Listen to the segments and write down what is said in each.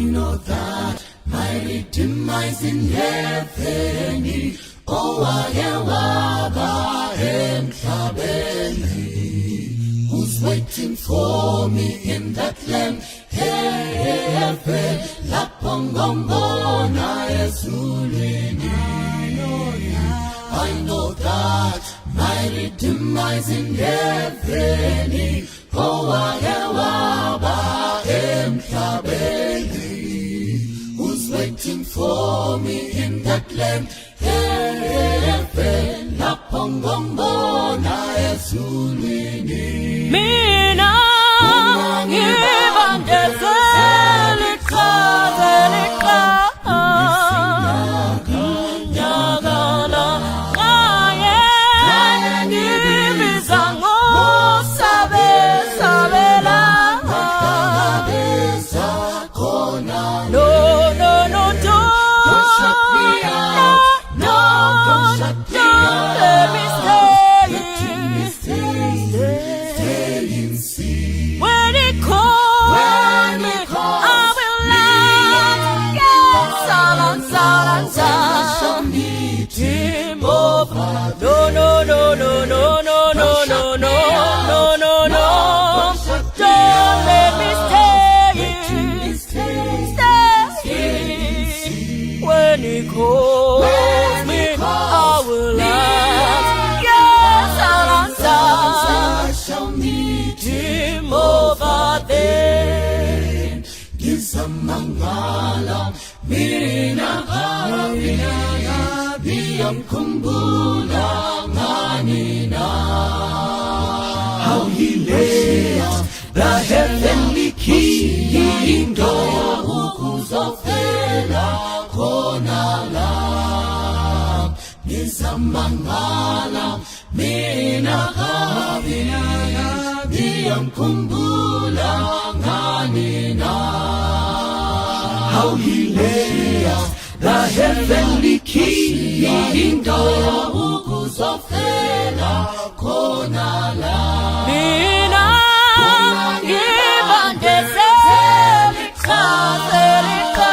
know that my Redeemer is in heaven. Owayewaba emhlabeni, who's waiting for me in that land, heaven, lapho ngombona ezulwini. I know that my Redeemer is in heaven. Owayewaba emhlabeni, who's waiting for me in that land, heaven, lapho ngombona ezulwini. Mina ngibandezela iqhazelika nyakala ngaye ngibiza ngosabesabela. No, no, no, don't shut me out. Don't let me stay in sin. When it calls me, I will laugh. Yes, I shall meet him over. No, no, no, no, no, no, no, no, no, no, no, no. Don't let me stay. When it calls me, I will laugh. Yes, I shall meet him over there. Gizamangala mina biyamkhumbula nganina. How he left the heavenly kingdom ukuzofela khona la. Gizamangala mina biyamkhumbula nganina. How he left the heavenly kingdom ukuzofela khona la. Mina ngibandezela iqhazelika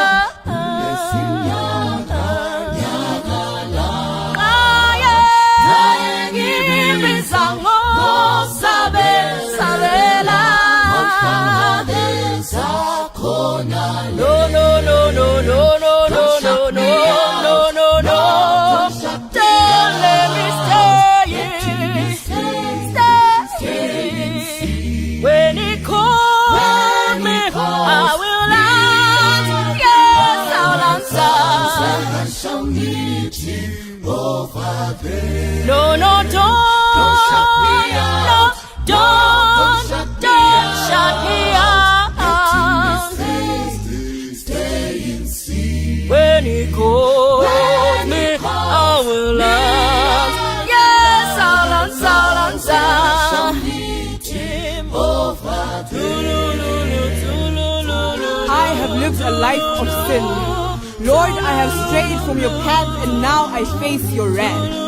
ngaye ngibiza ngosabesabela. No, no, no, no, no, no, no, no, no, no, no, no. Don't let me stay. When he calls me, I will answer. Yes, I'll answer. I shall meet him over there. No, no, don't shut me out. No, don't shut me out. Stay in sin. When he calls me, I will answer. Yes, I'll answer. Meet him over there. I have lived a life of sin. Lord, I have strayed from your path and now I face your wrath.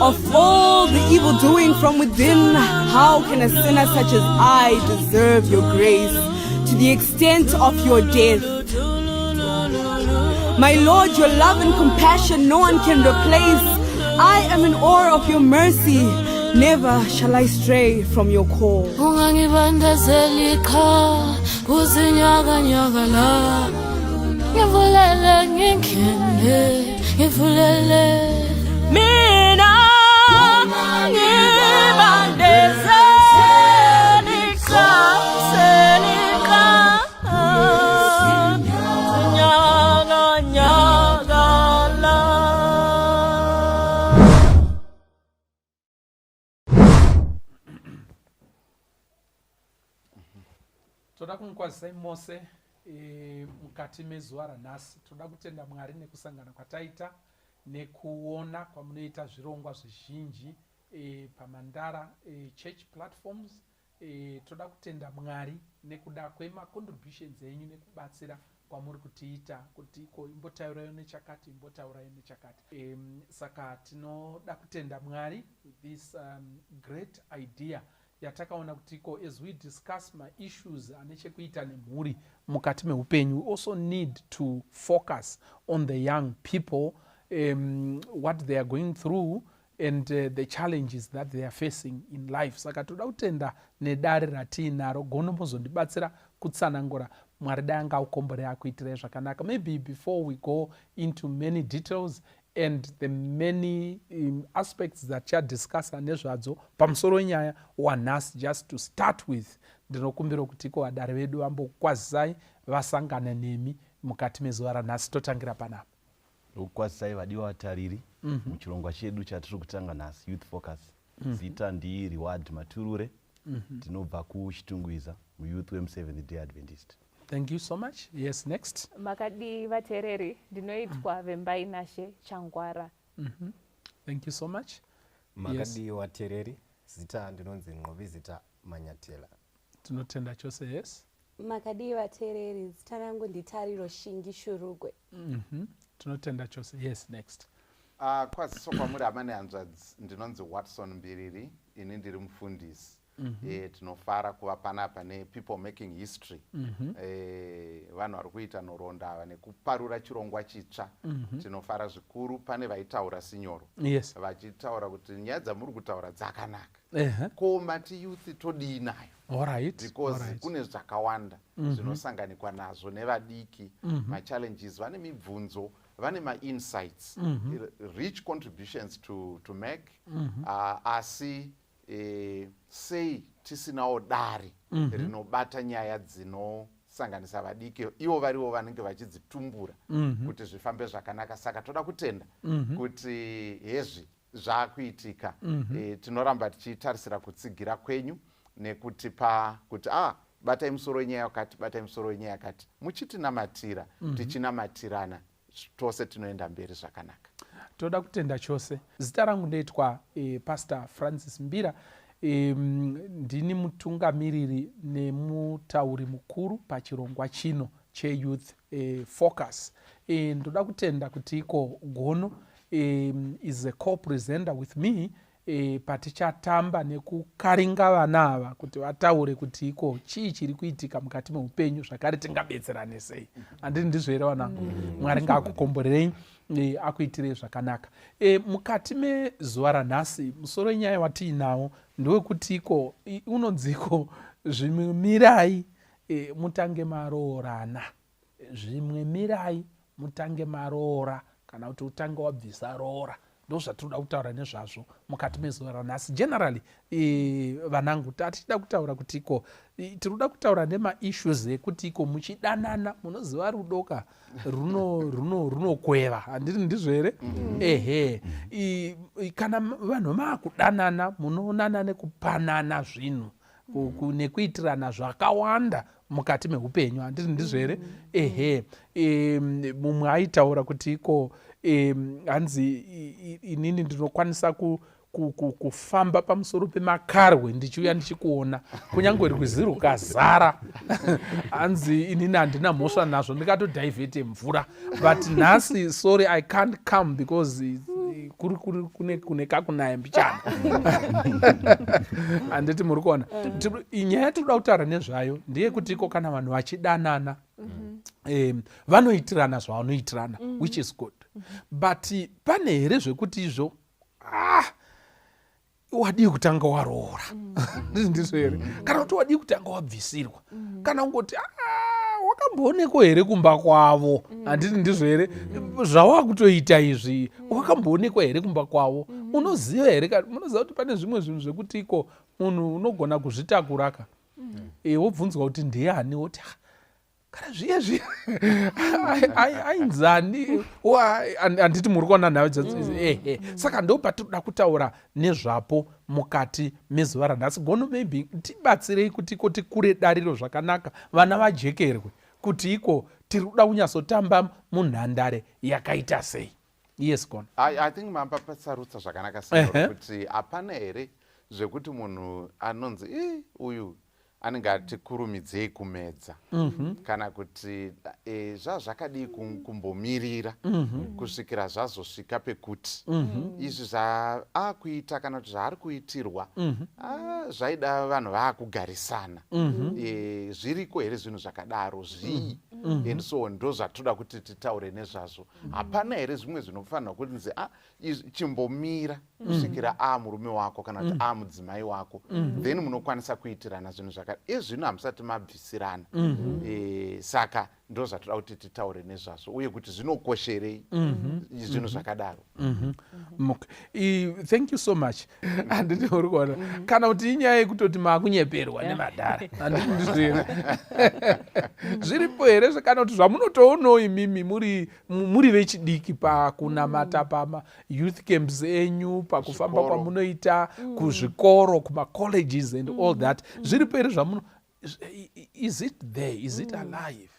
Of all the evil doing from within, how can a sinner such as I deserve your grace to the extent of your death? My Lord, your love and compassion no one can replace. I am in awe of your mercy. Never shall I stray from your call. Mina ngibandezela iqhazelika nyakanyakala. Toda kumkwazisa Mose mukati mezuva ranhasi. Toda kutenda Mwari nekusangana kwataita nekuona kwamunoita zvirongwa zvizhinji paMandara church platforms. Toda kutenda Mwari nekuda kwemacontributions enyu nekubatsira kwamuri kutiita kuti imbotaurayo nechakati imbotaurayo nechakati. Saka tinoda kutenda Mwari with this great idea yatakaona kutiko as we discuss maissues ane chekuita nemhuri mukati meupenyu, we also need to focus on the young people, what they are going through and the challenges that they are facing in life. Saka toda kutenda nedare ratiinaro gono muzondibatsira kutsanangura Mwari dai angaukombore akuitire zvakanaka. Maybe before we go into many details and the many aspects that chadiscussa nezvadzo pamusoro nyaya wanhasi, just to start with, ndinokumbira kutiko vadare vedu vambokwazisai vasangana nemi mukati mezuva ranhasi. Totangira panapa. Ukukwazisai vadiwa vatariri muchirongwa chedu chatiri kutanga nhasi, Youth Focus. Zita ndi Reward Maturure, tinobva kuchitungwiza muyouth wemu7th Day Adventist. Thank you so much. Yes, next. Makadi vatereri ndinoitwa Vembai Nashe Changwara. Thank you so much. Makadi vatereri zita ndinonzi Nqobi Zita Manyatela. Tinotenda chose. Yes. Makadi vatereri zita rangu nditariro Shingi Shurugwe. Tinotenda chose. Yes, next. Kwaziso kwamuri amane hanzvadzi ndinonzi Watson Mbiriri, ini ndiri mufundisi. Tinofara kuva panapa people making history. Vanhu vari kuita nhoroondo nekuparura chirongwa chitsva. Tinofara zvikuru. Pane vaitaura sinyoro vachitaura kuti nyaya dzamuri kutaura dzakanaka, ko mati youth todii nayo, because kune zvakawanda zvinosanganikwa nazvo nevadiki, machallenges, vane mibvunzo, vane ma-insights, rich contributions to make, asi sei tisinawo dare rinobata nyaya dzinosanganisa vadiki ivo varivo vanenge vachidzitumbura kuti zvifambe zvakanaka. Saka toda kutenda kuti hezvi zvaakuitika, tinoramba tichitarisira kutsigira kwenyu nekutipa kuti batai musoro wenyaya yakati, batai musoro wenyaya yakati, muchitinamatira tichinamatirana, tose tinoenda mberi zvakanaka. Toda kutenda chose. Zita rangu ndoitwa Pastor Francis Mbira. Ndini mutungamiriri nemutauri mukuru pachirongwa chino cheYouth Focus. Ndoda kutenda kuti iko gono is a co-presenter with me patichatamba nekukaringa vana ava kuti vataure kuti iko chii chiri kuitika mukati meupenyu, zvakare tingabetserane sei. Handini ndizvo here vanangu? Mwari ngaakukomborerei akuitirei zvakanaka. Mukati mezuva ranhasi musoro wenyaya watiinawo ndewekuti iko unonziko zvimwe mirai mutange maroorana, zvimwe mirai mutange maroora, kana kuti utange wabvisa roora. Ndo zvatinoda kutaura nezvazvo mukati mezuva ranhasi. Generally vanangu tatida kutaura kuti iko tinoda kutaura nema-issues ekuti iko muchidanana, munoziva rudoka runokweva. Handiri ndizvo here? Kana vanhu maakudanana munoonana nekupanana zvinhu nekuitirana zvakawanda mukati meupenyu. Handiri ndizvo here? Mumwe aitaura kuti iko hanzi inini ndinokwanisa kufamba pamusoro pemakarwe ndichiuya ndichikuona kunyange rwizi rukazara. Hanzi inini handina mhosva nazvo, ndikatodhaivhete mvura, but nhasi sorry I can't come because kune kakunaya mbichana. Handiti muri kuona. Nyaya tinoda kutaura nezvayo ndeyekuti iko kana vanhu vachidanana vanoitirana zvavanoitirana, which is good. But pane here zvekuti izvo wadii kutanga waroora. Ndizvo here? Kana kuti wadii kutanga wabvisirwa, kana ungoti wakambooneko here kumba kwavo. Handiti ndizvo here? Zvavakutoita izvi wakamboonekwa here kumba kwavo. Unoziva here? Munoziva kuti pane zvimwe zvinhu zvekuti iko munhu unogona kuzvitakuraka, wobvunzwa kuti ndiani, woti kana zviye ainzani, handiti muri kuona nhau saka ndo patinoda kutaura nezvapo mukati mezuva ranhasi. Gono maybe tibatsirei kuti iko tikure dariro zvakanaka, vana vajekerwe kuti iko tiri kuda kunyatsotamba munhandare yakaita sei. Yes, Gono. I think mamba pasarutsa zvakanaka sei kuti hapana here zvekuti munhu anonzi uyu anenge atikurumidzei kumedza kana kuti zvazvakadii kumbomirira kusvikira zvazosvika pekuti izvi zvaakuita kana kuti zvaari kuitirwa zvaida vanhu vaakugarisana zviriko here zvinhu zvakadaro zvii and so ndo zvatoda kuti titaure nezvazvo. Hapana here zvimwe zvinofanirwa kunzi chimbomira kusvikira murume wako kana kuti mudzimai wako then munokwanisa kuitirana zvinhu zvakadaro. Izvino hamusati mabvisirana saka ndo zvatoda kuti titaure nezvazvo uye kuti zvinokosherei zvinhu zvakadaro. Thank you so much. Handiti uri kuona kana kuti inyaya yekutoti makunyeperwa nemadhara zviripo here kana kuti zvamunotoonawo imimi muri vechidiki pakunamata pama-youth camps enyu pakufamba kwamunoita kuzvikoro kuma-colleges and all that zviripo here zvamuno is it there, is it alive?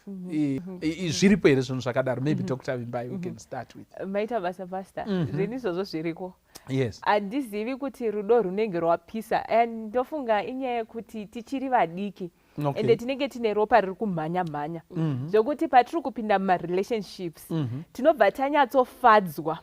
Zviripo here zvinhu zvakadaro. Maybe Dr. Vimbai we can start with. Maita basa pastor zvinhu izvozvo zviriko. Yes. Handizivi kuti rudo runenge rwapisa ndofunga inyaya yekuti tichiri vadiki ende tinenge tine ropa riri kumhanya-mhanya zvokuti patiri kupinda muma-relationships tinobva tanyatsofadzwa.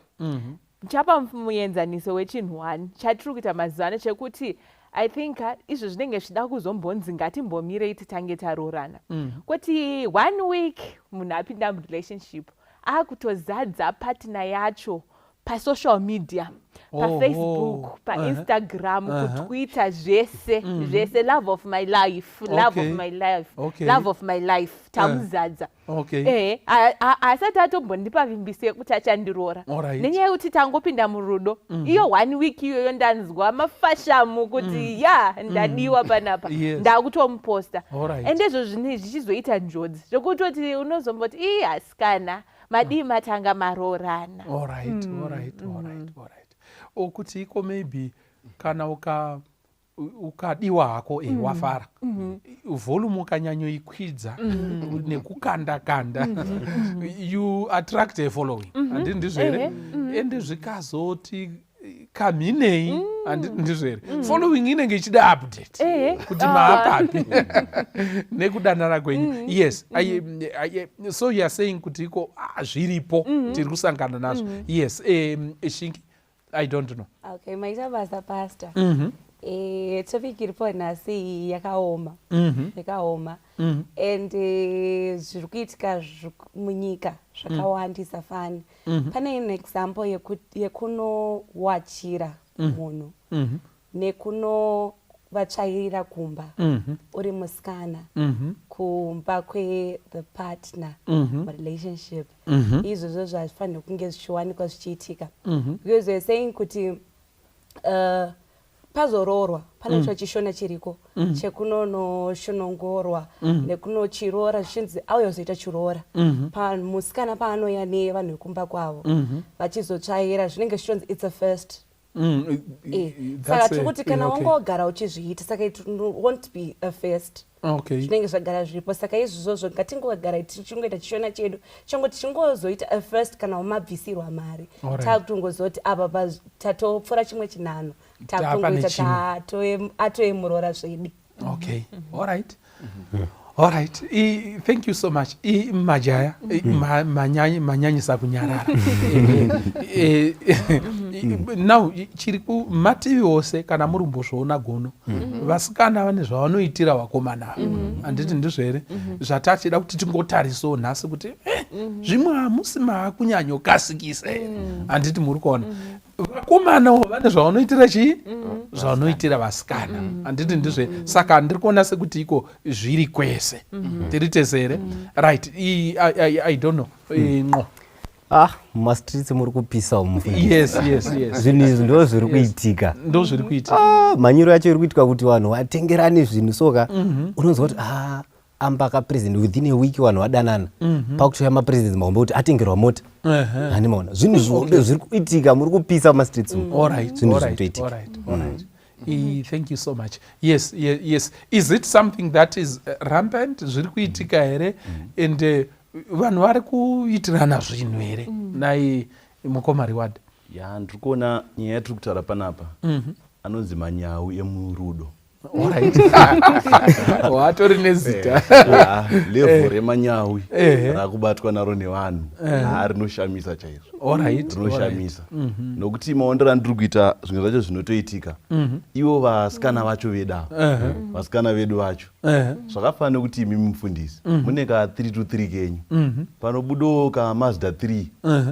Chapa muenzaniso wechinhu 1 chatiri kuita mazuva ano chekuti I think izvo zvinenge zvida kuzombonzi ngatimbomirei titange taroorana kuti 1 week munhu apinda murelationship akutozadza partner yacho pasocial media, pafacebook, painstagram, kutwitter, zvese love of my life, love of my life, love of my life, tamuzadza. Asati atombondipa vimbise yekuti achandiroora nenyaya yekuti tangopinda murudo iyo 1 week iyoyo ndanzwa mafashamu kuti ndadiwa panapa ndakutomuposta ende izvo zvichizoita njodzi zvokutoti unozomboti asikana madii matanga maroorana. Alright. Okuti iko maybe kana ukadiwa hako wafara volume ukanyanyoikwidza nekukanda you attract a following handiti ndizvere ende zvikazoti kamhinei handiti ndizvere following inenge ichida update kuti maapapi nekudanana kwenyu. Yes, so you are saying kuti iko zviripo tiri kusangana nazvo. Yes, Shingi, I don't know. Okay, maita basa pastor. Topic iripo nhasi yakaoma and zviri kuitika munyika zvakawandisa fani. Pane an example yekunowachira munhu nekunovatsvairira kumba uri musikana kumba kwe-the partner relationship. Izvozvo zvafanira kunge zvichiwanikwa zvichiitika because we're saying kuti pazoroorwa pane chachishona chiriko chekunonoshonongorwa nekunochiroora zvichinzi auyozoita chiroora musikana paanoya nevanhu vekumba kwavo vachizotsvaira zvinenge zvichonzi it's a first. Saka tikuti kana wangogara uchizviita saka it won't be a first. Zvinenge zvagara zviripo saka izvozvo ngatingogara tichingoita chishona chedu chango tichingozoita a first kana wamabvisirwa mari takutongozoti apa tatopfura chimwe chinhano takungoita atoemuroora zvedu. Alright. Thank you so much. Majaya, manyanyisa kunyarara. Now, chiriku mativi ose kana muri kumbozviona gono vasikana vane zvavanoitira vakomana handiti ndizvere zvatachida kuti tingotarisawo nhasi kuti zvimwe hamusi maakunyanyokasikisa handiti muri kuona vakomanawo vane zvavanoitira chii zvavanoitira vasikana handiti ndizve saka ndiri kuona sekuti iko zviri kwese tiri tesere right. I don't know no mumastreets muri kupisawo yes zvinhu izvi ndo zviri kuitika mhanyiro yacho iri kuitika kuti vanhu vatengerane zvinhu soka unonzwa kuti amba kapresident within a week vanhu vadanana pakutoya mapresident maomba kuti atengerwa mota handimaona zvinhu zvombe zviri kuitika muri kupisa mumastreets zvinhu zviri kutoitika. Thank you so much. Yes. Is it something that is rampant zviri kuitika here and vanhu vari kuitirana zvinhu here nai mukomari wadi ndiri kuona nyaya yatiri kutaura panapa anonzi manyau emurudo watori nezita level remanyawi rakubatwa naro nevanhu rinoshamisa chaizvo, rinoshamisa nokuti maondero andiri kuita zvimwe zvacho zvinotoitika ivo vasikana vacho vedavo, vasikana vedu vacho zvakafanira nekuti imi mufundisi mune ka 3 to 3 kenyu panobudawo ka Mazda 3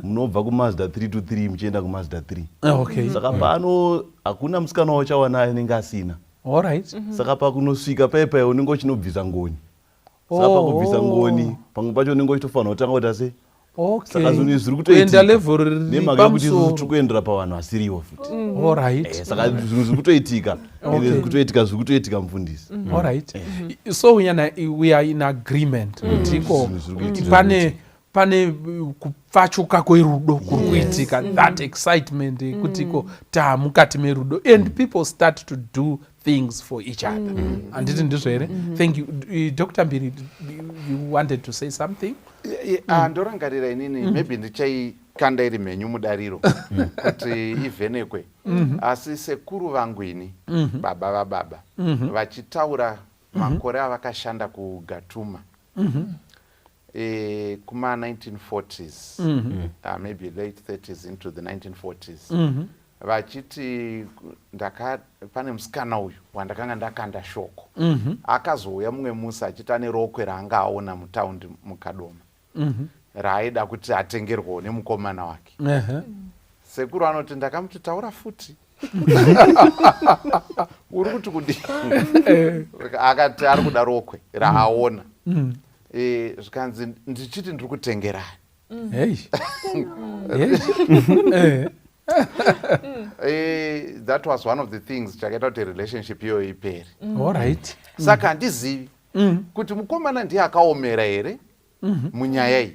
munobva kuMazda 3 to 3 muchienda kuMazda 3 saka pano hakuna musikana wachawana anenge asina. Saka pakunosvika paipai unenge uchinobvisa ngoni, saka pakubvisa ngoni pamwe pacho unenge uchitofanira kutanga kuti ase saka zvinhu zviri kutoitika nemhaka yekuti isusu tiri kuendera pavanhu vasiriwo futi. Saka zvinhu zviri kutoitika zviri kutoitika mufundisi. So we are in agreement kutiko pane kupfachuka kwerudo kuri kuitika, that excitement kutiko mukati merudo and people start to do things for each other. Anditi ndizvo here? Thank you. Dr. Mbiri, you wanted to say something? Ndorangarira inini maybe ndichaikanda iri mhenyu mudariro kuti ivhenekwe, asi sekuru vangu ini baba vababa vachitaura makore avakashanda kuGatuma kuma 1940s, maybe late 30s into the 1940s, vachiti pane musikana uyu wandakanga ndakanda shoko akazouya mumwe musi achiti ane rokwe raanga aona mutaundi mukadoma raaida kuti atengerwawo nemukomana wake. Sekuru anoti ndakamuti taura futi uri kuti kudii? Akati ari kuda rokwe raaona zvikanzi ndichiti ndiri kutengerani. That was one of the things chakaita kuti relationship iyo ipere. Saka handizivi kuti mukomana ndiye akaomera here munyaya iyi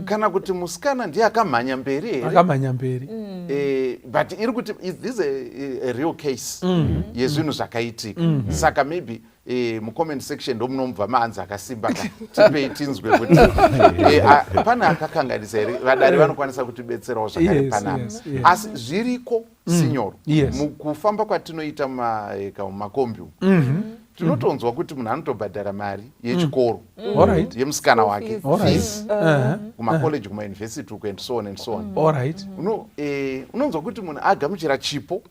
kana kuti musikana ndiye akamhanya mberi here. But iri kuti this is a real case yezvinhu zvakaitika. Saka maybe mucomment section ndomunobva maanzi akasimba tipei tinzwe kuti pane akakanganisa here, vadari vanokwanisa kutibetserawo zvakare panapa. Asi zviriko sinyoro mukufamba kwatinoita mumakombiu tinotonzwa kuti munhu anotobhadhara mari yechikoro yemusikana wake, fees kumakoleji, kumayunivhesiti uko and so on and so on. Unonzwa kuti munhu agamuchira chipo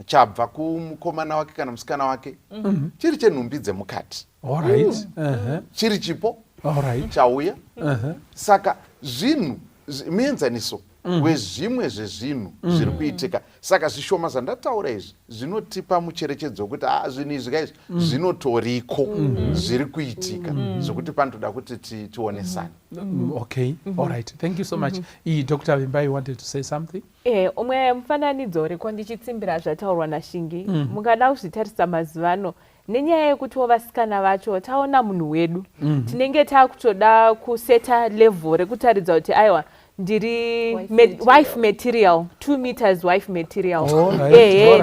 chabva kumukomana wake kana musikana wake chiri chenhumbi dzemukati, chiri chipo chauya. Saka zvinhu muenzaniso wezvimwe zvezvinhu zviri kuitika. Saka zvishoma zvandataura izvi zvinotipa mucherechedzo wekuti zvinhu izvi kaizvi zvinotoriko zviri kuitika zvokuti panotoda kuti tionesane. Thank you so much. Dr. Vimbai, you wanted to say something? Umwe mufananidzo uriko ndichitsimbira zvataurwa naShingi, mungada kuzvitarisa mazuvano nenyaya yekuti vasikana vacho taona munhu wedu tinenge takutoda kuseta level rekutaridza kuti aiwa ndiri wife material, 2 meters wife material.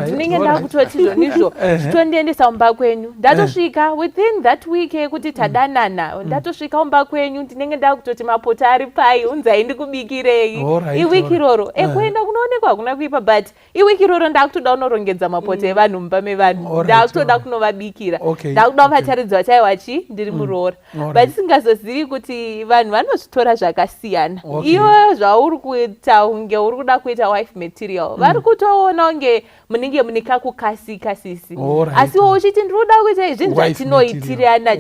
Tinenge ndakutoti zvonizvo zvitondiendesa mumba kwenyu, ndatosvika within that week yekuti tadanana, ndatosvika mumba kwenyu ndinenge ndakutoti mapoto ari pai, unzai ndikubikirei iwiki iroro. Kuenda kunoonekwa hakuna kuipa, but iwiki iroro ndakutoda kunorongedza mapoto evanhu mumba mevanhu, ndakutoda kunovabikira, ndakuda kuvataridza kuti aiwachi ndiri muroora. But singazozivi kuti vanhu vanozvitora zvakasiyana. Iyo zvauri kuita unge uri kuda kuita wife material, vari kutoona unge munenge mune kakukasika sisi, asi wo uchiti ndiri kuda kuita izvi zvatinoitirana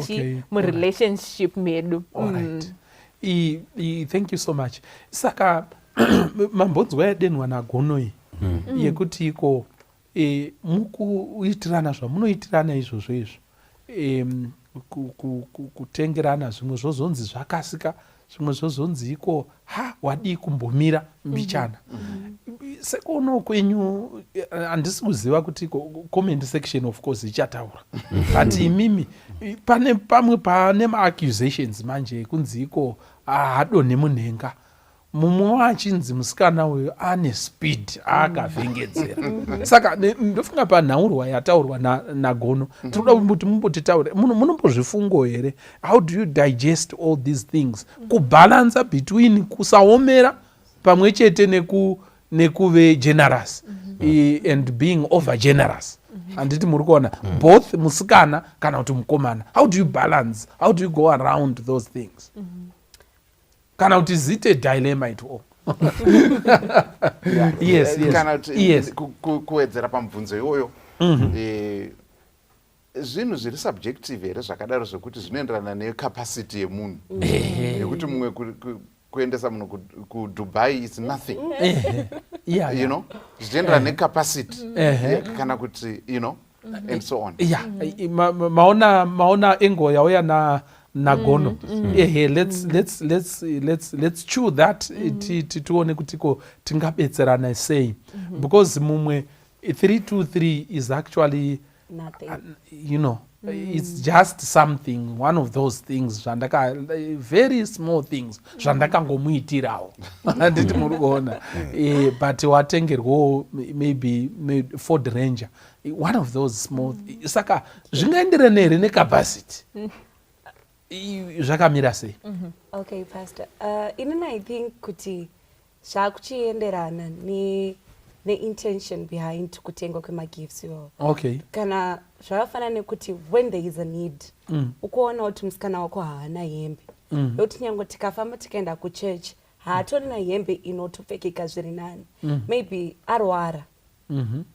murelationship medu. Thank you so much. Saka mambonzwa yadenwa nagonoi yekuti iko mukuitirana zvamunoitirana izvozvo izvo, kutengerana zvimwe zvozonzi zvakasika, zvimwe zvozonzi iko wadii kumbomira mbichana. Sekuno kwenyu handisi kuziva kuti comment section of course ichataura, but imimi pane ma-accusations manje kunzi iko hadonhe munhenga, mumwe wachinzi musikana uyu ane speed akavhengedzera. Saka ndofunga panhaurwa yataurwa nagono tinoda kuti mumbotitaure munombozvifungo here, how do you digest all these things, kubalansa between kusaomera pamwe chete nekuve generous and being over generous. handiti muri kuona both musikana kana kuti mukomana. How do you balance? How do you go around those things? Kana kuti zite dilemma at all? Yes, kana yes. kuwedzera pamubvunzo iyoyo zvinhu zviri subjective here zvakadaro zvekuti zvinoenderana necapacity yemunhu yekuti mumwe kuendesa munhu kudubai is nothing you know zvichienderana necapacity kana kuti you know and so on. maona engo yauya nagono let's chew that tione kuti ko tingabetserana sei because mumwe 323 is actually Nothing. You know, it's just something, one of those things very small things zvandakangomuitirawo handiti muri kuona but watengerwo maybe Ford Ranger, one of those small saka zvingaenderana here necapacity zvakamira sei? Okay, Pastor. Inini I think kuti zvakuchienderana ne-intention behind kutengwa kwemagifts iwawo. Okay. Kana zvakafana nekuti when there is a need ukuona kuti musikana wako haana hembe yokuti nyange tikafamba tikaenda kuchurch haatorina hembe inotopfekeka zviri nani maybe arwara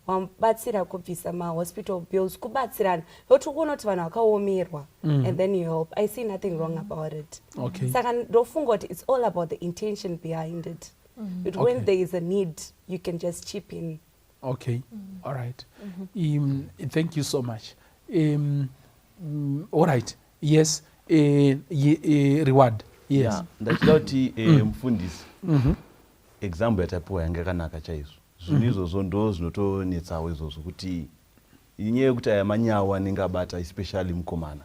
wamubatsira kubvisa mahospital bills kubatsirana yokuti ukuona kuti vanhu vakaomerwa and then you help. I see nothing wrong about it. Okay. Saka ndofunga kuti it's all about the intention behind it. When there is a need you can just chip in. Okay. All right. Thank you so much. All right. Yes. Reward. Yes. Ndachida kuti mufundisi example yatapiwa yanga yakanaka chaizvo. Zvinhu izvozvo ndo zvinotonetsawo izvozvo kuti inyaya yekuti aya manyawa anenge abata especially mukomana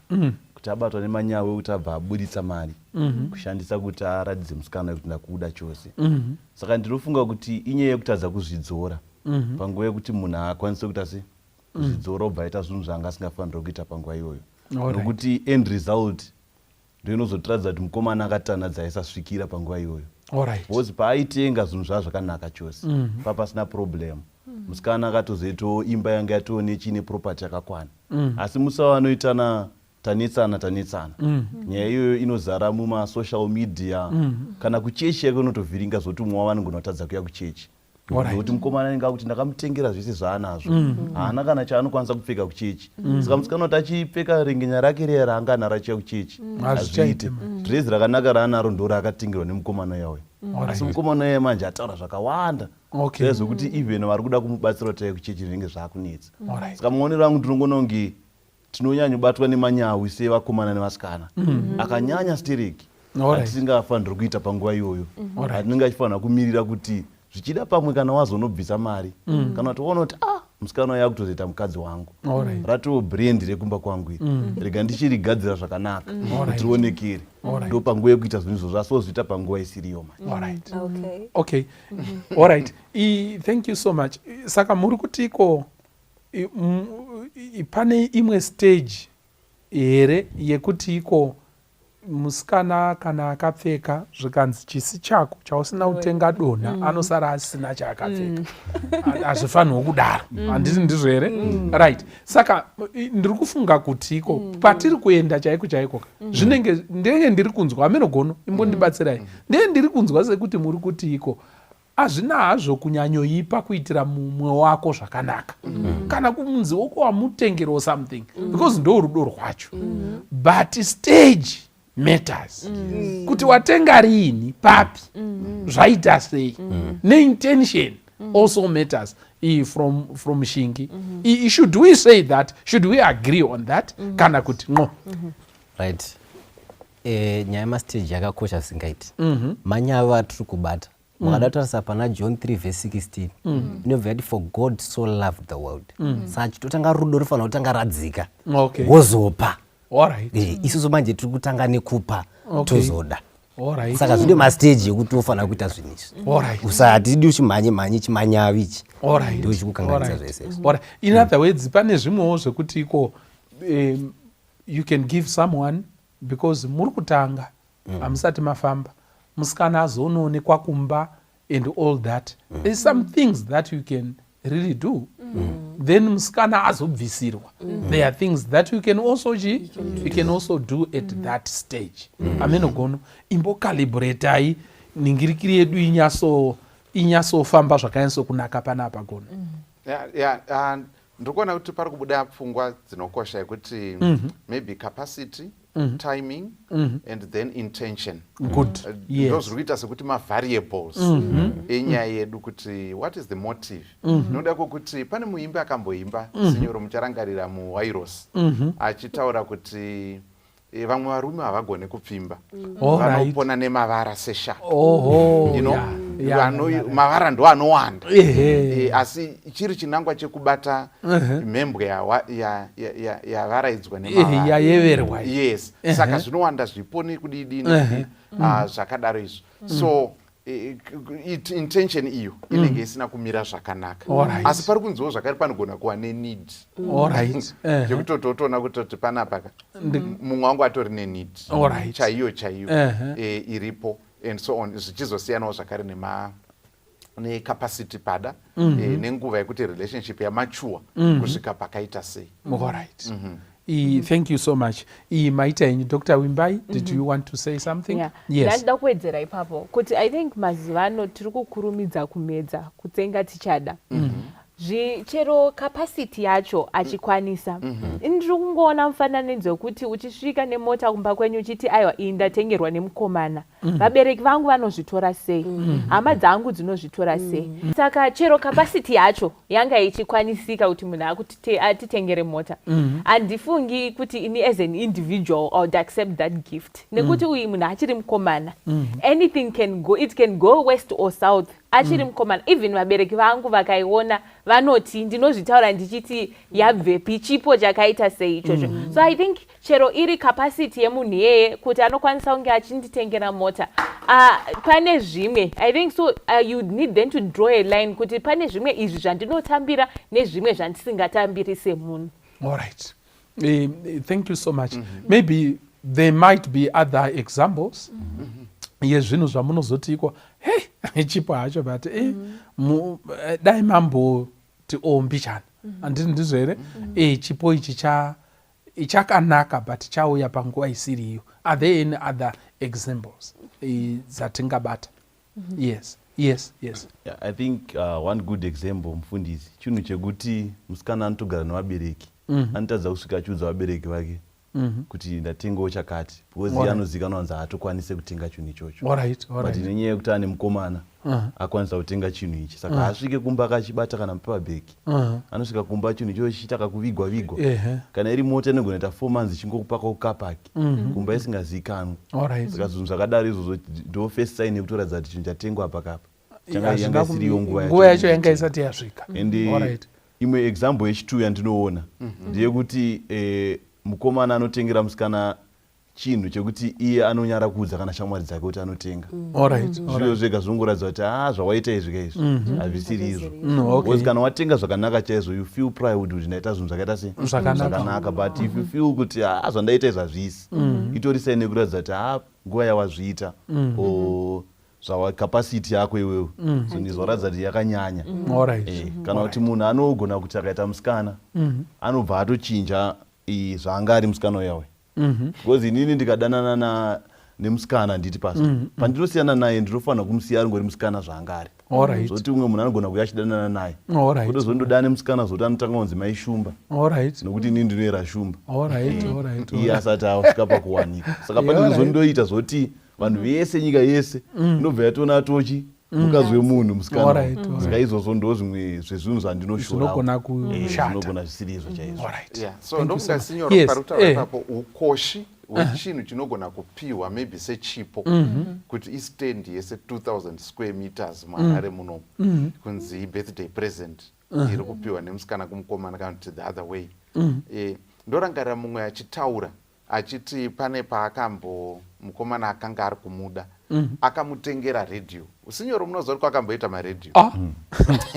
kuti abatwa nemanyawa ekuti abva abuditsa mari kushandisa kuti aradidze musikana kuti ndakuda chose. Saka ndinofunga kuti inyaya yekuti adza kuzvidzora panguva yekuti munhu akwanise kuita sei kuzvidzora obva aita zvinhu zvanga asingafanira kuita panguva iyoyo nokuti end result ndio inozotiradza kuti mukomana akatanadza aisasvikira panguva iyoyo. Because paaitenga zvinhu zvaa zvakanaka chose papasina problem musikana akatozoitawo imba yanga yatoo nechine property yakakwana asi musawa anoitana tanetsana nyaya iyoyo inozara mumasocial media kana kuchechi yake unotovhiringa zoti umwe wavanogona kutadza kuya kuchechi nokuti mukomana anenge akuti ndakamutengera zvese zvaanazvo haana kana chaanokwanisa kupfeka kuchechi saka musikana kuti achipfeka ringenya rake riya raanga anaro achiya kuchechi hazviite drezi rakanaka raanaro ndo raakatengerwa nemukomana yawe asi mukomana yaye manje ataura zvakawanda zvokuti even vari kuda kumubatsira kuti aye kuchechi zvinenge zvaakunetsa. Saka muonero wangu ndinongona kunge tinonyanya kubatwa nemanyawi sevakomana nevasikana akanyanya stereki atisingafaniri kuita panguva iyoyo atinenge achifanira kumirira kuti zvichida pamwe kana wazonobvisa mari kana kuti uona kuti musikana uya kutozoita mukadzi wangu ratoo brand rekumba kwangu iri rega ndichirigadzira zvakanaka kuti rionekere ndo panguva yekuita zvinhu izvozvo asi wozviita panguva isiriyo manje. Okay. All right. Thank you so much. Saka muri kutiko pane imwe stage here yekuti iko musikana kana akapfeka zvikanzi chisi chako chausina kutenga dona anosara asina chaakapfeka hazvifanirwo kudaro handiti ndizvo here right. Saka ndiri kufunga kuti iko patiri kuenda chaiko zvinenge ndenge ndiri kunzwa amenogono imbondibatsirai ndenge ndiri kunzwa sekuti muri kuti iko hazvina hazvo kunyanyoipa kuitira mumwe wako zvakanaka kana kumunzi woko wamutengero something because ndo rudo rwacho but stage matters kuti watenga riini papi zvaita sei neintention also matters from Shingi. Should we say that? Should we agree on that? Kana kuti no. Right. Nyaya mastage yakakosha singaiti manyawa tiri kubata makadatarisa pana John 3:16 inobva yati for God so loved the world saka chitotanga rudo rufanira kutanga radzika wozopa isusu manje tiri kutanga nekupa tozoda saka zvine mastage ekuti unofanira kuita zvinhu izvi usatidi uchimhanye chimanyawi ichi ndio chikukanganisa zvese. In other words pane zvimwewo zvekuti iko you can give someone because muri kutanga hamusati mafamba musikana azonoonekwa kumba and all that. There's some things that you can really do, then musikana azobvisirwa. There are things that you can also do at that stage. Amenogono imbocalibratai ningirikiri yedu inyasofamba zvakanyatso kunaka panapa gono. Ndikuona kuti pari kubuda pfungwa dzinokosha yekuti maybe capacity, timing, and then intention. Good. Yes. Ndozviri kuita sekuti mavariables enyaya yedu kuti what is the motive. Noda kuti pane muimbi akamboimba sinyoro mucharangarira muwairos achitaura kuti vamwe varume havagone kupfimba vanopona nemavara sesha. Mavara ndo anowanda asi chiri chinangwa chekubata mhembwe yavaraidzwa nemavara yayeverwa. Yes. Saka zvinowanda zvipo nekudidini zvakadaro izvo. So intention iyo inenge isina kumira zvakanaka. Asi pari kunziwo zvakare panogona kuva nenid yekuti totoona kuti panapa mumwe wangu atori nenid chaiyo iripo and so on, zvichizosiyanawo zvakare necapacity pada nenguva yekuti relationship yamachuwa kusvika pakaita sei. Thank you so much. Maita in Dr. Wimbai, did you want to say something? Yes. Ndanda kuwedzera ipapo kuti I think mazuvano tiri kukurumidza kumedza kutsenga tichada. Chero capacity yacho achikwanisa. Ndiri kungoona mufananidzo wekuti uchisvika nemota kumba kwenyu uchiti aiwa iyi ndatengerwa nemukomana. Vabereki vangu vanozvitora sei? Hama dzangu dzinozvitora sei? Saka chero capacity yacho yanga ichikwanisika kuti munhu atitengere mota. Handifungi kuti ini as an individual I would accept that gift. Nekuti uyu munhu achiri mukomana. Anything can go, it can go west or south. Achiri mukomana. Even vabereki vangu vakaiona vanoti ndinozvitaura ndichiti yabvepi chipo chakaita sei ichocho. So I think chero iri capacity yemunhu yeye kuti anokwanisa kunge achinditengera mota. Pane zvimwe I think so you need then to draw a line kuti pane zvimwe izvi zvandinotambira nezvimwe zvandisingatambiri semunhu. All right. Thank you so much. Maybe there might be other examples. Yezvinhu zvamunozotiko chipo hacho but dai mamboti mbichana ndizvo here chipo ichi chakanaka but chauya panguva isiriyo. Are there any other examples dzatingabata? Yes. Yeah, I think one good example mufundisi chinhu chekuti musikana anotogara nevabereki anotadza kusvika achiudza vabereki vake kuti ndatengawo chakati because anozikanwa kunzi haatokwanise kutenga chinhu ichocho. But nenyaya yekuti ane mukomana akwanisa kutenga chinhu ichi saka asvike kumba akachibata kana pabheki anosvika kumba chinhu ichocho chichitaka kuvigwa kana iri mota inogona kuita 4 months ichingokupaka kukapaki kumba isingazivikanwi. Saka zvinhu zvakadaro izvozvo ndo first sign yekutoratidza kuti chinhu chatengwa pakapa yanga isiriyo nguva yacho yanga isati yasvika. And imwe example yechitu yandinoona ndeyekuti mukomana anotengera musikana chinhu chekuti iye anonyara kuudza kana shamwari dzake kuti anotenga. Zviro zvega zvongoratidza kuti zvawaita izvi kaizvi hazvisiri izvo. Because kana watenga zvakanaka chaizvo you feel proud kuti ndaita zvinhu zvakaita zvakanaka but if you feel kuti zvandaita izvi hazvisi itori saini yekuratidza kuti nguva yawazviita capacity yako iwewe ndizvoratidza kuti yakanyanya. Kana kuti munhu anogona kuti akaita musikana anobva atochinja zvaanga ari musikana uyawe. Because inini ndikadanana nemusikana nditi pasi pandinosiyana naye ndinofanira kumusiya ari ngori musikana zvaanga ari. Zoti umwe munhu anogona kuuya achidanana naye kutozondodana nemusikana zoti anotanga kunzi maishumba nokuti inini ndinoyera shumba iye asati asvika pakuwanika. Saka pandinozondoita zoti vanhu vese nyika yese ndobva yatoona atochi mukadzi wemunhu musikana. Saka izvozvo ndo zvimwe zvezvinhu zvandinoshoranogona zvisiri izvo chaizvo. So ndomungasinyorwa parutaura ipapo ukoshi hwechinhu chinogona kupiwa maybe sechipo kuti istand yese 2000 square meters muHarare munomu kunzi birthday present iri kupiwa nemusikana kumukomana kana kuti the other way. Ndorangarira mumwe achitaura achiti pane mukomana akanga ari kumuda akamutengera radio. Usinyoro munoziva kuti kwakamboita maradio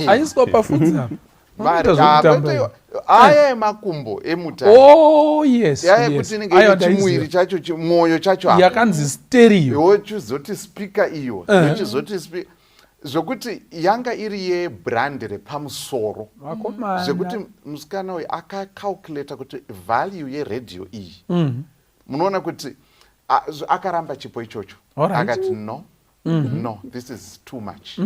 aiswa pafudza aya emakumbo emutare kuti inenge ine chimuviri chacho mwoyo chacho yakanzi stereo yochizoti speaker iyo yochizoti zvokuti yanga iri yebrand repamusoro zvekuti musikana uyu akacalculata kuti value yeredhiyo iyi munoona kuti akaramba chipo ichocho akati no, this is too much.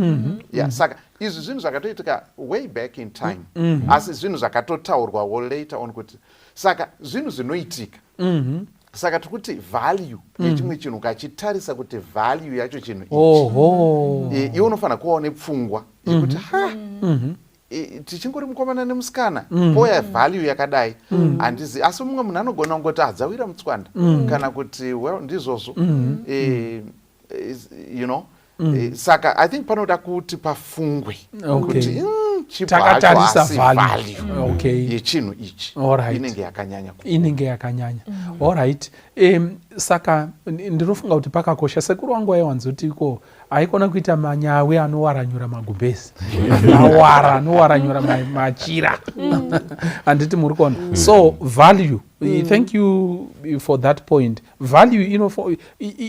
Saka izvi zvinhu zvakatoitika way back in time, asi zvinhu zvakatotaurwawo later on kuti saka zvinhu zvinoitika. Saka tikuti value yechimwe chinhu ukachitarisa kuti value yacho chinhu ichi, iwe unofanira kuvawo nepfungwa yekuti tichingori mukomana nemusikana poya value yakadai handizi, asi mumwe munhu anogona kungoti adzawira mutswanda kana kuti well ndizvozvo you know. Saka I think panoda kuti pafungwe kuti takatarisa value yechinhu ichi inenge yakanyanya. Alright. Saka ndinofunga kuti pakakosha sekuru wangu aiwanzotiko aikona kuita manyawe anowaranyura magumbezi anowaranyura machira handiti muri kuona. So value, thank you for that point. Value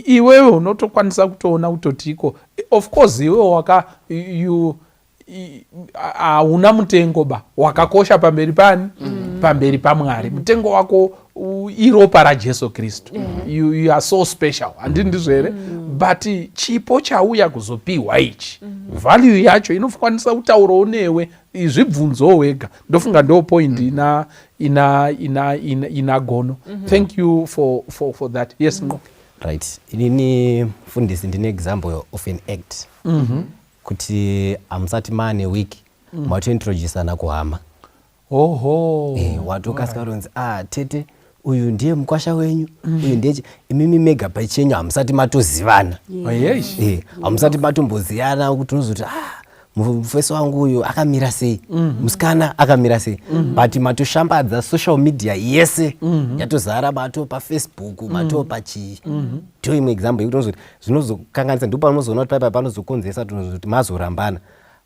iwewe unotokwanisa kutoona kutotiko, of course iwewe hauna mutengo wakakosha pamberi pani, pamberi paMwari. Mutengo wako iropa raJesu Kristu. You are so special, handiti ndizvo here? But chipo chauya kuzopiwa ichi, value yacho inokwanisa kutaurawo newe, zvibvunzo wega. Ndofunga ndo point ina gono. Thank you for that. Yes, no. Right. Inini fundisi ndine example of an act. Kuti amusati maane wiki matointroduceana kuhama. Watokasikaronzi tete uyu ndiye mukwasha wenyu, uyu ndiye imimi mega pachenyu amusati matozivana. Amusati matomboziyana kuti unozoti mufeso wangu uyu akamira sei, musikana akamira sei. But matoshambadza social media yese yatozara bato paFacebook, mato pachi. Ndiyo imwe example yekuti unozoti zvinozokanganisa, ndipo panozoona kuti paipa panozokonzesa kuti mazorambana.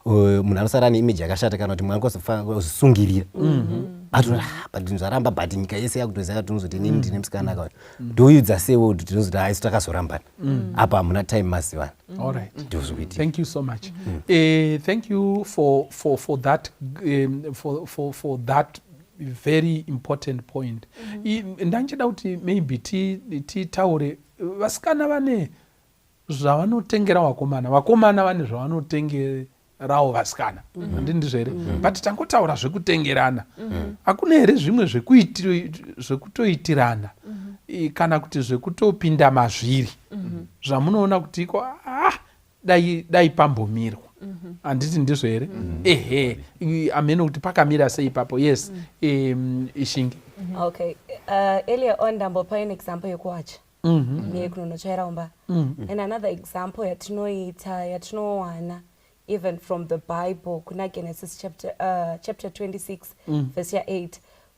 Munhu anosara neimage yakashata kana kuti mwangozosungira but nzvaramba but nyika yese yakutoziva kuti unozoti inini ndine musikana akauya ndoudza sewo kuti tinozoti haisu takazorambana apa hamuna time mazivana. Thank you so much. Thank you for that for that very important point. Ndanchida kuti maybe titaure vasikana vane zvavanotengera vakomana vane zvavanotengerawo vasikana, handizvo here? But tangotaura zvekutengerana, hakuna here zvimwe zvekutoitirana kana kuti zvekutopinda mazviri zvamunoona kuti iko dai pambomirwa, handiti ndizvo here? Amene kuti pakamira sei ipapo. Yes, Ishingi. Okay, earlier on ndambopa an example yekuwacha nekunonotsvaira umba, and another example yatinowana even from the Bible, kuna Genesis chapter 26 verse 8,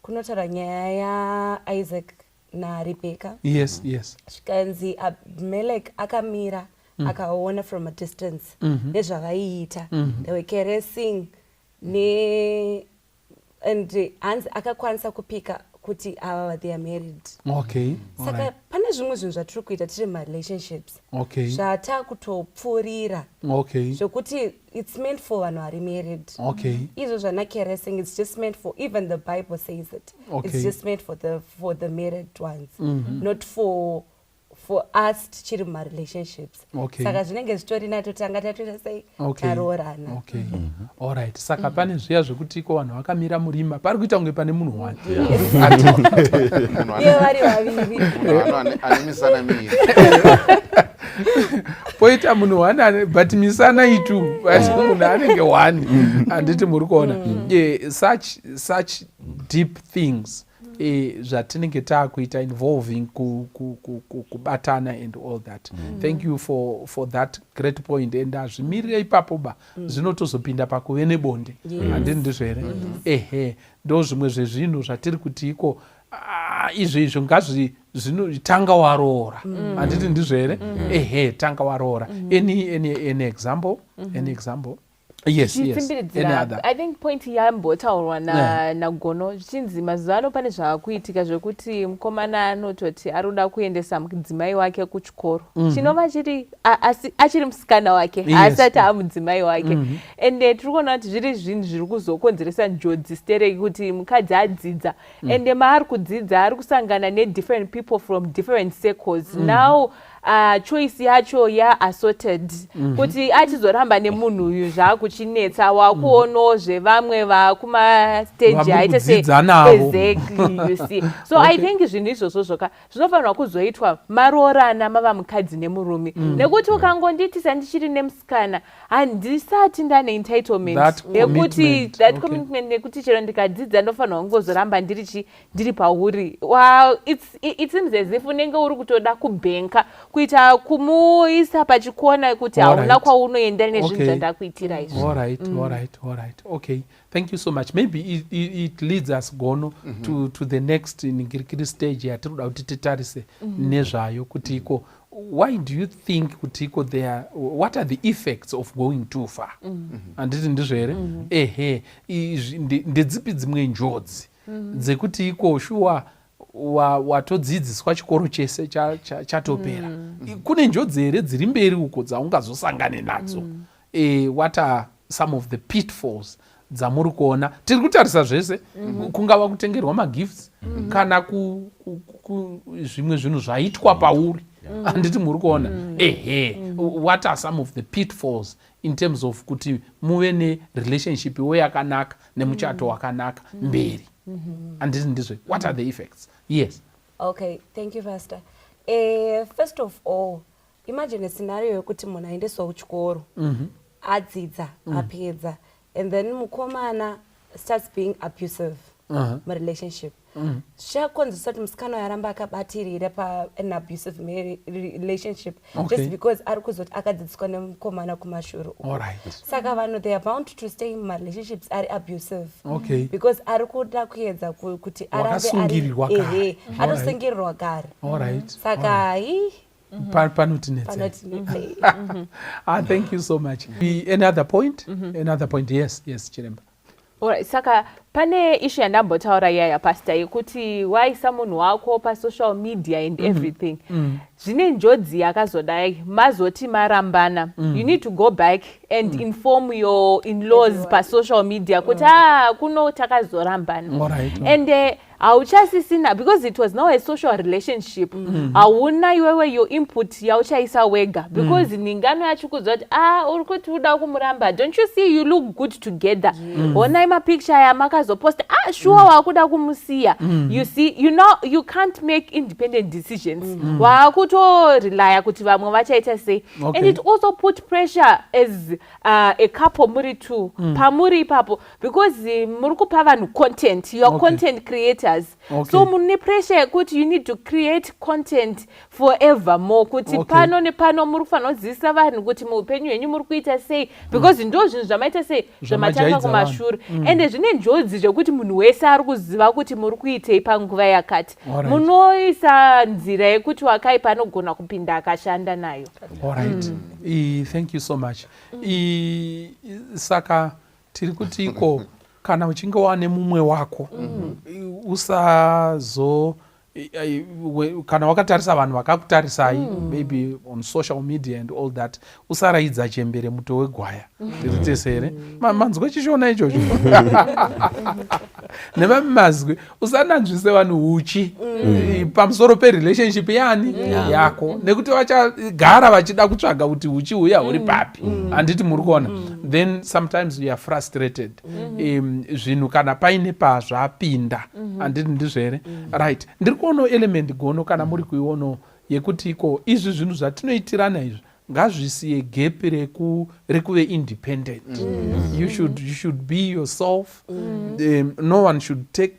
kunotaura nyaya yaIsaac naRebecca. Yes. Zvikanzi Abimelech akamira akaona from a distance nezvavaiita, they were caressing and hanzi akakwanisa kupika kuti ava they are married. Saka pane zvimwe zvinhu zvatiri kuita tiri marelationships zvatakutopfuurira zvokuti it's meant for vanhu vari married. Izvo zvana caressing, it's just meant for, even the Bible says it, it's just meant for the married ones, not for us tichiri marelationships. Saka zvinenge zvitori natotanga tatoita sei taroorana. Alright. Saka pane zviya zvekuti iko vanhu vakamira murima pari kuita kunge pane munhu wani iye vari vaviri ane misana miviri poita munhu wani but misana itu but munhu anenge wani, handiti muri kuona. Such deep things zvatinenge taakuita involving kubatana and all that. Thank you for that great point. And azvimirire ipapo zvinotozopinda pakuve nebonde, handiti ndizvo here? Ndo zvimwe zvezvinhu zvatiri kuti iko izvo tanga waroora, handiti ndizvo here? Tanga waroora. Any example? Any example? Yes, any chitsimbiridzira other? I think point yambotaurwa nagono zvichinzi mazuva ano pane zvavakuitika zvekuti mukomana anototi ari kuda kuendesa mudzimai wake kuchikoro chinova chiri achiri musikana wake haasati amudzimai wake ende tiri kuona kuti zviri zvinhu zviri kuzokonzeresa njodzi stereki kuti mukadzi adzidza ende maari kudzidza ari kusangana nedifferent people from different circles now choice yacho assorted kuti achizoramba nemunhu uyu zvaakuchinetsa wakuonawo zvevamwe vakumastage aita exactly you see so I think zvinhu izvozvo zvinofanirwa kuzoitwa maroorana mava mukadzi nemurume nekuti ukangonditi sandichiri nemusikana handisati ndane entitlement nekuti that commitment nekuti chero ndikadzidza ndofanirwa kungozoramba ndiri pauri it seems as if unenge uri kutoda kubhenka kuita kumuisa pachikona kuti hauna kwaunoenda nezvinhu zvandakuitira izvi. All right. Okay, thank you so much. Maybe it leads us gono to the next ningirikiri stage yatiri kuda kuti titarise nezvayo kuti iko why do you think kuti iko there what are the effects of going too far anditi ndizvo here ndedzipi dzimwe njodzi dzekuti iko shuwa watodzidziswa chikoro chese chatopera kune njodzi here dziri mberi uko dzaungazosangane nadzo what are some of the pitfalls dzamuri kuona tiri kutarisa zvese kungava kutengerwa magifts kana zvimwe zvinhu zvaitwa pauri handiti muri kuona what are some of the pitfalls in terms of kuti muve nerelationship iwe yakanaka nemuchato wakanaka mberi handiti ndizvo what are the effects? Yes. Okay, thank you, Pastor. First of all, imagine a scenario yokuti munhu aendeswa kuchikoro adzidza apedza and then mukomana starts being abusive murelationship zvakonzeresa kuti musikana yaramba akabatirira paan abusive relationship just because ari kuzoti akadzidziswa nemukomana kumashure saka vanhu they are bound to stay in relationships ari abusive because ari kuda kuedza kuti arambe anosungirirwa kare saka thank you so much. Another point? Another point, yes Chiremba. Alright, saka pane issue yandambotaura yaya pastor yekuti waisa munhu wako pasocial media and everything zvine njodzi yakazodai mazoti marambana you need to go back and inform your in-laws pasocial media kuti kuno takazorambana and hauchasisina because it was now a social relationship hauna iwewe your input yauchaisa wega because ningano yacho kuzoti uri kuti uda kumuramba don't you see you look good together onai mapicture yamakazoposta sure wakuda kumusiya you see you can't make independent decisions wakutorelya kuti vamwe vachaita sei and it also put pressure as a couple muri two pamuri ipapo because muri kupa vanhu content you are content creators so mune pressure yekuti you need to create content forevermore kuti pano nepano muri kufanira kuzivisisa vanhu kuti muupenyu hwenyu muri kuita sei because ndo zvinhu zvamaita sei zvamatanga kumashure ende zvine njodzi zvekuti munhu wese ari kuziva kuti muri kuitei panguva yakati munoisa nzira yekuti wakaipa anogona kupinda akashanda nayo. Alright. Thank you so much. Saka tiri kuti iko kana uchinge wane mumwe wako kana wakatarisa vanhu vakakutarisai maybe on social media and all that usaraidza chembere muto wegwaya ndiri tese here manzwe chishona ichocho nevamazwe usananzvise vanhu uchi pamusoro perelationship yako nekuti vachagara vachida kutsvaga kuti uchi uya huri papi handiti muri kuona then sometimes we are frustrated zvinhu kana paine pazvapinda handiti ndizvo here right ndiri kuono element gono kana muri kuiono yekuti iko izvi zvinhu zvatinoitirana izvi ngazvisiye gap rekuve independent you should be yourself no one should take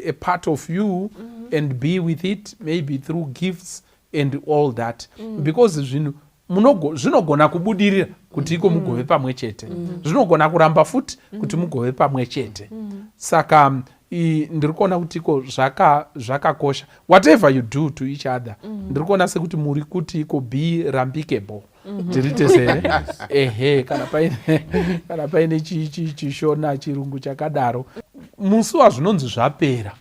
a part of you and be with it maybe through gifts and all that because zvinhu zvinogona kubudirira kuti iko mugove pamwe chete zvinogona kuramba futi kuti mugove pamwe chete saka ndiri kuona kuti iko zvakakosha whatever you do to each other ndiri kuona sekuti muri kuti iko be rambicable tiri tese here ehe kana paine chishona chirungu chakadaro musi wazvinonzi zvapera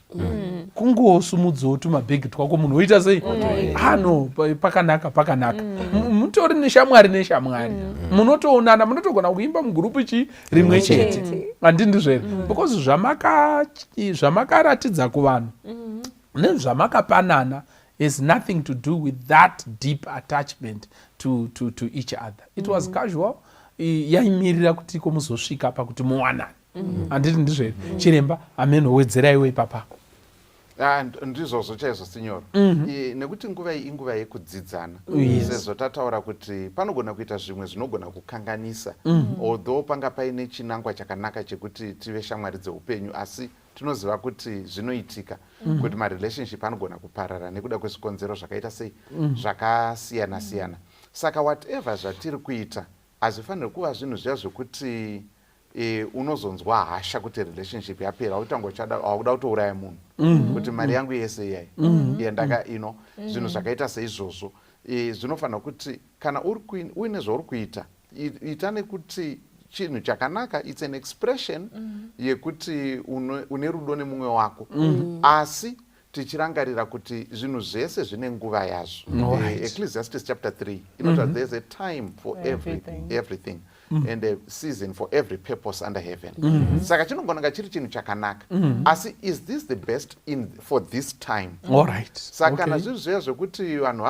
kungosumudzawo tumabhegi twako munhu woita sei ano pakanaka mutori neshamwari munotoonana munotogona kuimba mugurupu rimwe chete handindizvo here because zvamakaratidza kuvanhu nezvamakapanana has nothing to do with that deep attachment to each other. It was casual. Yaimirira kuti komuzosvika pakuti muwanane. Handiti ndizvo here. Chiremba amen wedzera iwe papa. Ndizvozvo chaizvo sinyoro. Nekuti nguva iyi inguva yekudzidzana. Sezvo tataura kuti panogona kuita zvimwe zvinogona kukanganisa. Although panga paine chinangwa chakanaka chekuti tive shamwari dzeupenyu, asi tinoziva kuti zvinoitika kuti marelationship anogona kuparara nekuda kwezvikonzero zvakaita sei zvakasiyana-siyana. Saka whatever zvatiri kuita hazvifaniri kuva zvinhu zviya zvokuti unozonzwa hasha kuti relationship yapera auda kutouraya munhu kuti mari yangu yese iyai ndaka zvinhu zvakaita seizvozvo. Zvinofanira kuti kana uine zvauri kuita ita nekuti chinhu chakanaka, it's an expression yekuti une rudo nemumwe wako, asi tichirangarira kuti zvinhu zvese zvine nguva yazvo. Ecclesiastes chapter 3 inoti there's a time for everything and a season for every purpose under heaven. Saka chinogona chiri chinhu chakanaka, asi is this the best for this time? Saka kana zvinhu zviya zvokuti vanhu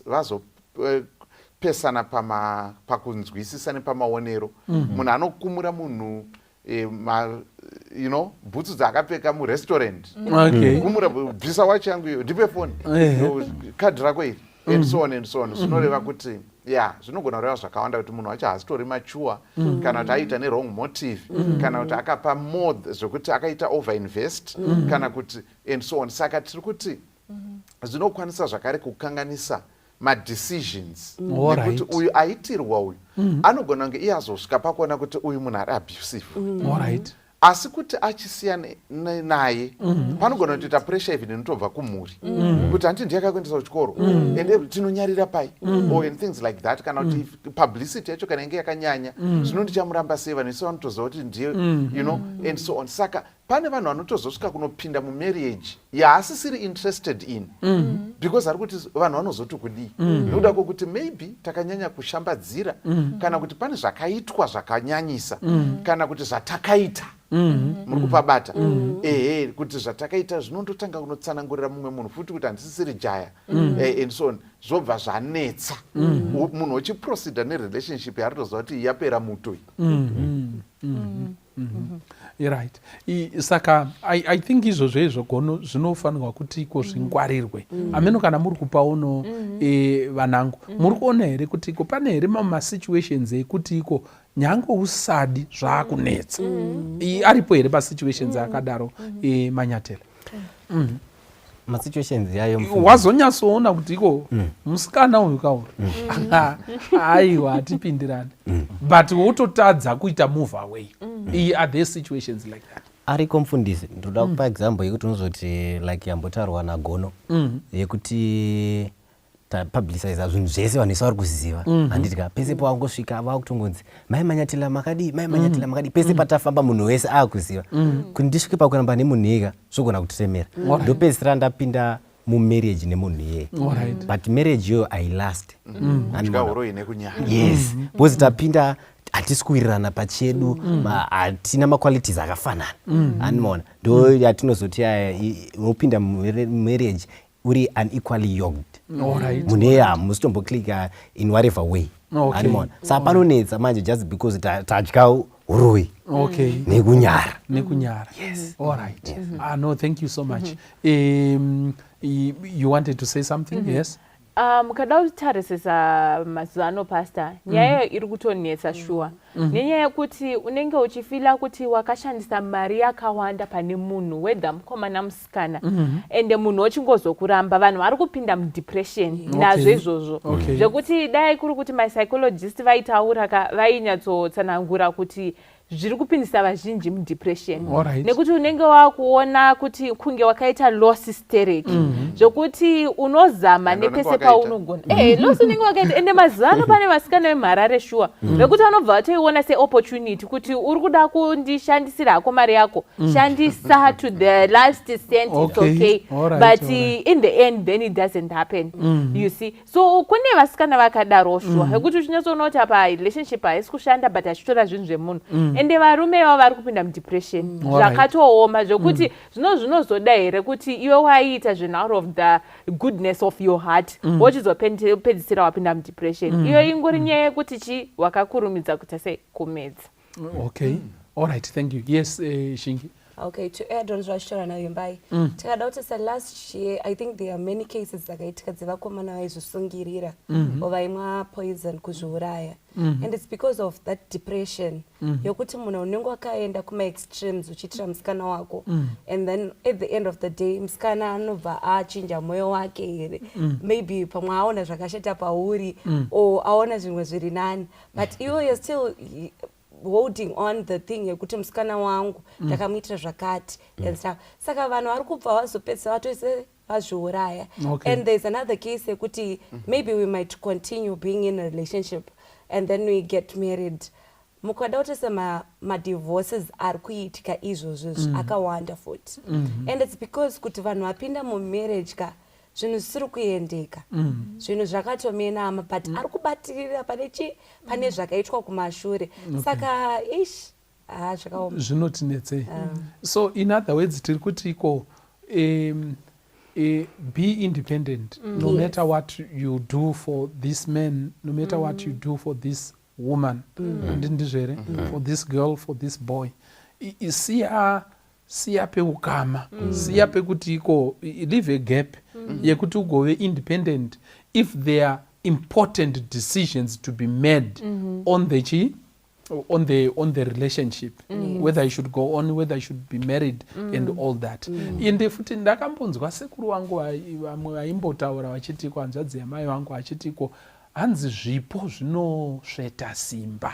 vazo pesana pakunzwisisa nepamaonero, munhu anokumura munhu bhutsu dzaakapfeka murestaurant, kumura bvisa wachi yangu iyo, ndipe foni, kadhi rako iri, and so on. Zvinoreva kuti zvinogona kureva zvakawanda kuti munhu wacho haasitori mature, kana kuti aita nerong motive, kana kuti akapa more zvokuti akaita overinvest, kana kuti and so on. Saka tiri kuti zvinokwanisa zvakare kukanganisa madecisions nekuti uyu aitirwa uyu anogona kunge iye azosvika pakuona kuti uyu munhu ari abusive, asi kuti achisiyana naye panogona kutoita pressure even inotobva kumhuri kuti handiti ndiyakakuendesa kuchikoro ende tinonyarira pai and things like that. Kana kuti publicity yacho kana inge yakanyanya zvino ndichamuramba sei, vanhu vese vanotoziva kuti ndiye and so on. Saka pane vanhu vanotozosvika kunopinda mumarriage yaasisiri interested in because ari kuti vanhu vanozoti kudii nekuda kwokuti maybe takanyanya kushambadzira, kana kuti pane zvakaitwa zvakanyanyisa, kana kuti zvatakaita muri kupabata kuti zvatakaita zvinondotanga kunotsanangurira mumwe munhu futi kuti handisisiri jaya and so on, zvobva zvanetsa munhu uchiproceda nerelationship yaritoziva kuti yapera muto. Right. Saka I think izvozvo gono zvinofanirwa kuti iko zvingwarirwe. Ameno kana muri kupaono vanangu, muri kuona here kuti iko pane here masituations ekuti iko nyange usadi zvaakunetsa aripo here pasituations akadaro Manyatela? Masituations yayo wazonyatsoona kuti iko musikana uyu kauri aiwa hatipindirani but wototadza kuita move away. Are there situations like that? Ariko mufundisi, ndoda kupa example yekuti unozoti like yambotarwa nagono yekuti tapublicize zvinhu zvese vanhu vese vari kuziva, handitika pese pawangosvika vakutongonzi mai Manyatela makadi, mai Manyatela makadi, pese patafamba munhu wese akuziva kuti ndisvike pakuramba nemunhu ega zvogona kutisemera. Ndopedzisira ndapinda mumarriage nemunhu iyeye, but marriage yo ailast. Yes, because tapinda hatisi kuwirirana pachedu, hatina maqualities akafanana, animaona ndo yatinozoti unopinda mumarriage uri unequally yoked, munhu hamusitomboclicka in whatever way, animaona. Saka panonetsa manje just because tadya uroi nekunyara. Yes. All right. No, thank you so much. You wanted to say something? Yes. Mukada kutarisisa mazuva ano pastor, nyaya iri kutonetsa shuwa. nenyaya yekuti unenge uchifila kuti wakashandisa mari yakawanda pane munhu whether mukomana musikana ende munhu ochingozokuramba vanhu vari kupinda mudepression nazvo izvozvo zvekuti dai kuri kuti mapsychologist vaitaura vainyatsotsanangura kuti zviri kupindisa vazhinji mudepression nekuti unenge wakuona kuti kunge wakaita loss hysteric zvokuti unozama nepese paunogona loss unenge wakaita ende mazuva ano pane vasikana vemharare shuwa vekuti vanobva vatoiona seopportunity kuti uri kuda kundishandisira hako mari yako shandisa to the last cent it's okay but in the end then it doesn't happen you see so kune vasikana vakadaro shuwa vekuti uchinyatsoona kuti apa relationship haisi kushanda but achitora zvinhu zvemunhu ende varume vavo vari kupinda mudepression zvakatooma zvokuti zvinozoda here kuti iwe waiita zvinhu out of the goodness of your heart wochizopedzisira wapinda mudepression iyo ingori nyaya yekuti wakakurumidza kuita sekumedza. Okay, all right, thank you. Yes, Shingi. Okay, to add on zvashora nayo mbai tikada kuti last year I think there are many cases dzakaitika dzevakomana vaizvisungirira vaimwa poison kuzviuraya and it's because of that depression yokuti munhu unenge wakaenda kuma-extremes uchiitira musikana wako and then at the end of the day musikana anobva achinja mwoyo wake here maybe pamwe aona zvakashata pauri or aona zvimwe zviri nani but you're still holding on the thing yekuti musikana wangu ndakamuitira zvakati and stuff saka vanhu vari kubva vazopedzisa vatoise vazviuraya and there's another case yekuti maybe we might continue being in a relationship and then we get married mukada kuti sema-divorces ari kuitika izvozvo akawanda futi and it's because kuti vanhu vapinda mumarriage ka zvinhu zvisiri kuendeka zvinhu zvakatomenama but ari kubatirira pane zvakaitwa kumashure saka zvakaoma zvinotinetsei so in other words tiri kuti iko be independent no matter what you do for this man, no matter what you do for this woman ndizvere for this girl, for this boy siya peukama siya pekuti iko leave a gap yekuti ugove independent if there are important decisions to be made on the relationship whether you should go on, whether you should be married and all that ende futi ndakambonzwa sekuru wangu vamwe vaimbotaura vachiti hanzvadzi yamai vangu vachitiko hanzi zvipo zvinosveta simba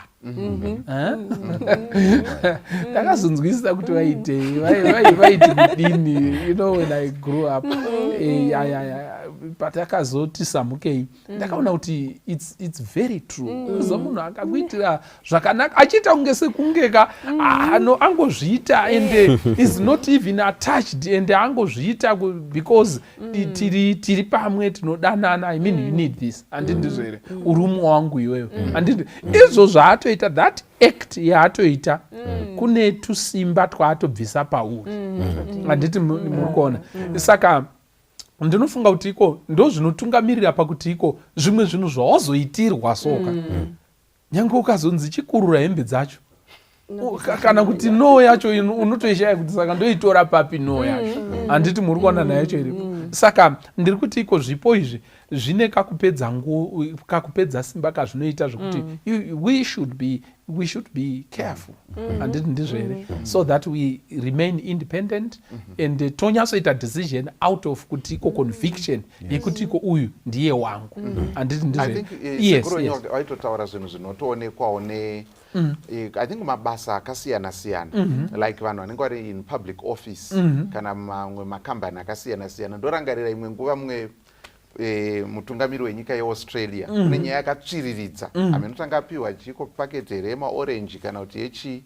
ndakazonzwisisa kuti vaitei vaiti kudini when I grew up patakazoti samukei ndakaona kuti it's very true so munhu akakuitira zvakanaka achiita kunge sekungeka angozviita and is not even attached and angozviita because tiri pamwe tinodanana I mean you need this andindizvere urumu wangu iweyo andindi izvo zvaatoita that act yaatoita kune tusimba twaatobvisa pauri anditi muri kuona saka ndinofunga kuti iko ndo zvinotungamirira pakuti iko zvimwe zvinhu zvawazoitirwa soka nyange ukazonzi chikurura hembe dzacho kana kuti no yacho unotoishaya kuti saka ndoitora papi no yacho handiti muri kuona nayacho iripo saka ndiri kuti iko zvipo izvi zvine kakupedza simba kazvinoita zvokuti we should be careful handiti ndizvere so that we remain independent and tonyatsoita decision out of kuti iko conviction yekuti iko uyu ndiye wangu handiti ndizvere waitotaura zvinhu zvinotoonekwawo I think mabasa akasiyana-siyana like vanhu vanenge vari in public office kana mamwe makambani akasiyana-siyana ndorangarira imwe nguva mumwe mutungamiri wenyika yeAustralia kune nyaya yakatsviriridza amenotanga apiwa chiko paketi here yemaorenji kana kuti yechi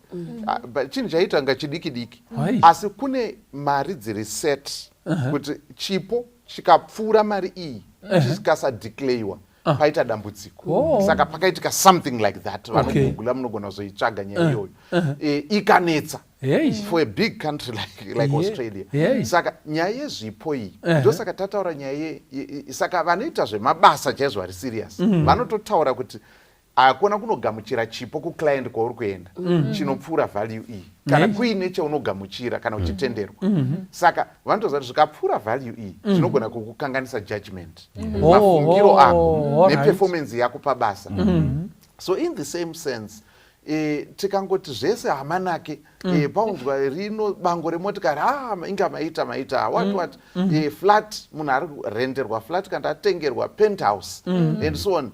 chinhu chaiita nga chidiki asi kune mari dziri set kuti chipo chikapfuura mari iyi chikasadeclarewa paita dambudziko saka pakaitika something like that vanogugula munogona kuzoitsvaga nyaya iyoyo ikanetsa for a big country like Australia saka nyaya yezvipo iyi ndosaka tataura nyaya saka vanoita zvemabasa chaizvo vari serious vanototaura kuti hakuna kunogamuchira chipo kuclient kwauri kuenda chinopfuura value iyi kana kuine chaunogamuchira kana uchitenderwa saka vanotoziva kuti zvikapfuura value iyi zvinogona kukukanganisa judgment mafungiro ako neperformance yako pabasa so in the same sense tikangoti zvese hamanake paunzwa rino bango remotikari inga maita what flat munhu ari kurenderwa flat kana atengerwa penthouse and so on.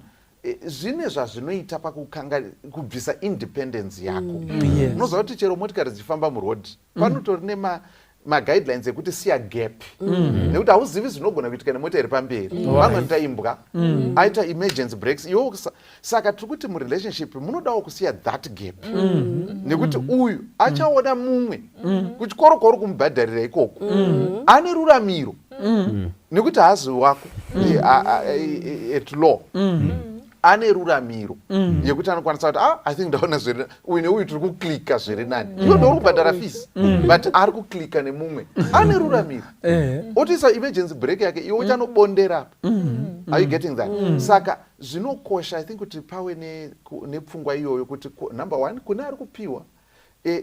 Zvine zvazvinoita pakubvisa independence yako. Unoziva kuti chero motikari dzichifamba muroad panotori nemaguidelines ekuti siya gap nekuti hauzivi zvinogona kuitika nemota iri pamberi. Vamwe nota imbwa aita emergency breaks. Saka tiri kuti murelationship munodawo kusiya that gap nekuti uyu achaona mumwe kuchikoro kwauri kumubhadharira ikoko ane ruramiro nekuti hazi wako at law ane ruramiro yekuti anokwanisa kuti I think ndaona zviri uyu neuyu tiri kuklika zviri nani iwo ndori kubhadhara fees but ari kuklika nemumwe ane ruramiro otiisa emergency break yake iwe uchanobondera. Are you getting that? Saka zvinokosha I think kuti pawe nepfungwa iyoyo kuti number one kune ari kupiwa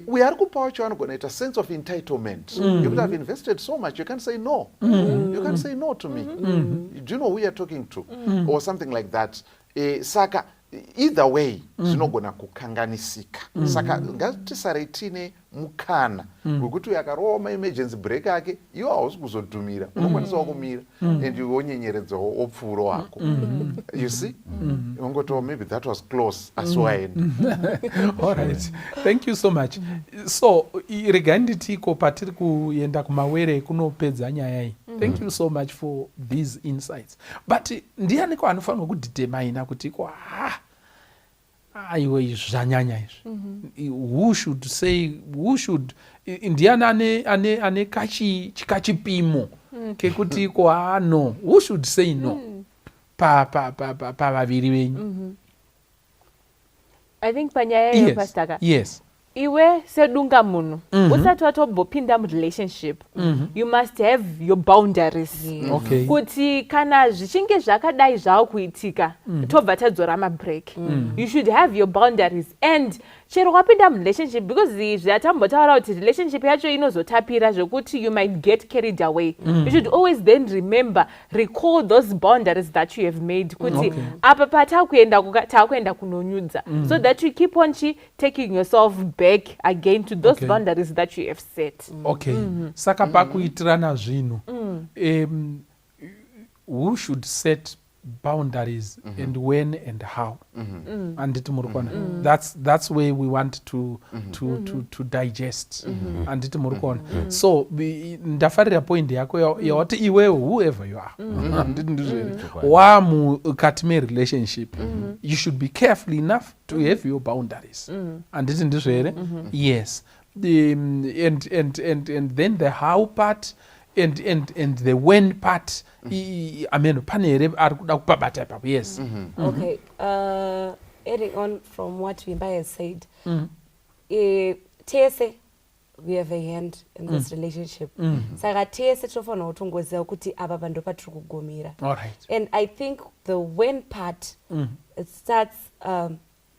uye ari kupa wacho anogona ita sense of entitlement yekuti I've invested so much you can't say no. You can't say no to me. Do you know who you're talking to or something like that. Saka either way zvinogona kukanganisika. Saka ngatisarei tine mukana wekuti uyu akarowa emergency break yake iwo hausi kuzodhumira unokwanisawo kumira and wonyenyeredzawo opfuuro wako. You see ungoti maybe that was close asiwaenda. All right, thank you so much. So regai nditiko patiri kuenda kumawere kunopedza nyaya iyi. Thank you so much for these insights. But ndianiko anofanirwa kudhidhemaina kuti aiwe izvi zvanyanya izvi. Who should say, ndiani ane kachipimo kekuti no, who should say no pavaviri venyu? I think panyaya yo pastaka. Yes. Iwe sedunga munhu usati watobopinda murelationship you must have your boundaries. Okay. Kuti kana zvichinge zvakadai zvavo kuitika tobva tadzora mabreak. You should have your boundaries and chero wapinda murelationship because zvatambotaura kuti relationship yacho inozotapira zvekuti you might get carried away. You should always then recall those boundaries that you have made kuti apa patakuenda kunonyudza so that you keep on taking yourself back again to those boundaries that you have set. Okay. Saka pakuitirana zvinhu who should set boundaries and when and how anditi murikona that's where we want to digest anditi murikona. So ndafarira point yako yawati iwewe whoever you are anditi ndizvere wamukati merelationship you should be careful enough to have your boundaries anditi ndizvere. Yes. And then the how part and the when part amen panere ari kuda kupabata ipapo. Yes. Okay, adding on from what Vimba has said, tese we have a hand in this relationship. Saka tese tofanira kutongoziva kuti apa pando patiri kugumira. All right. And I think the when part it starts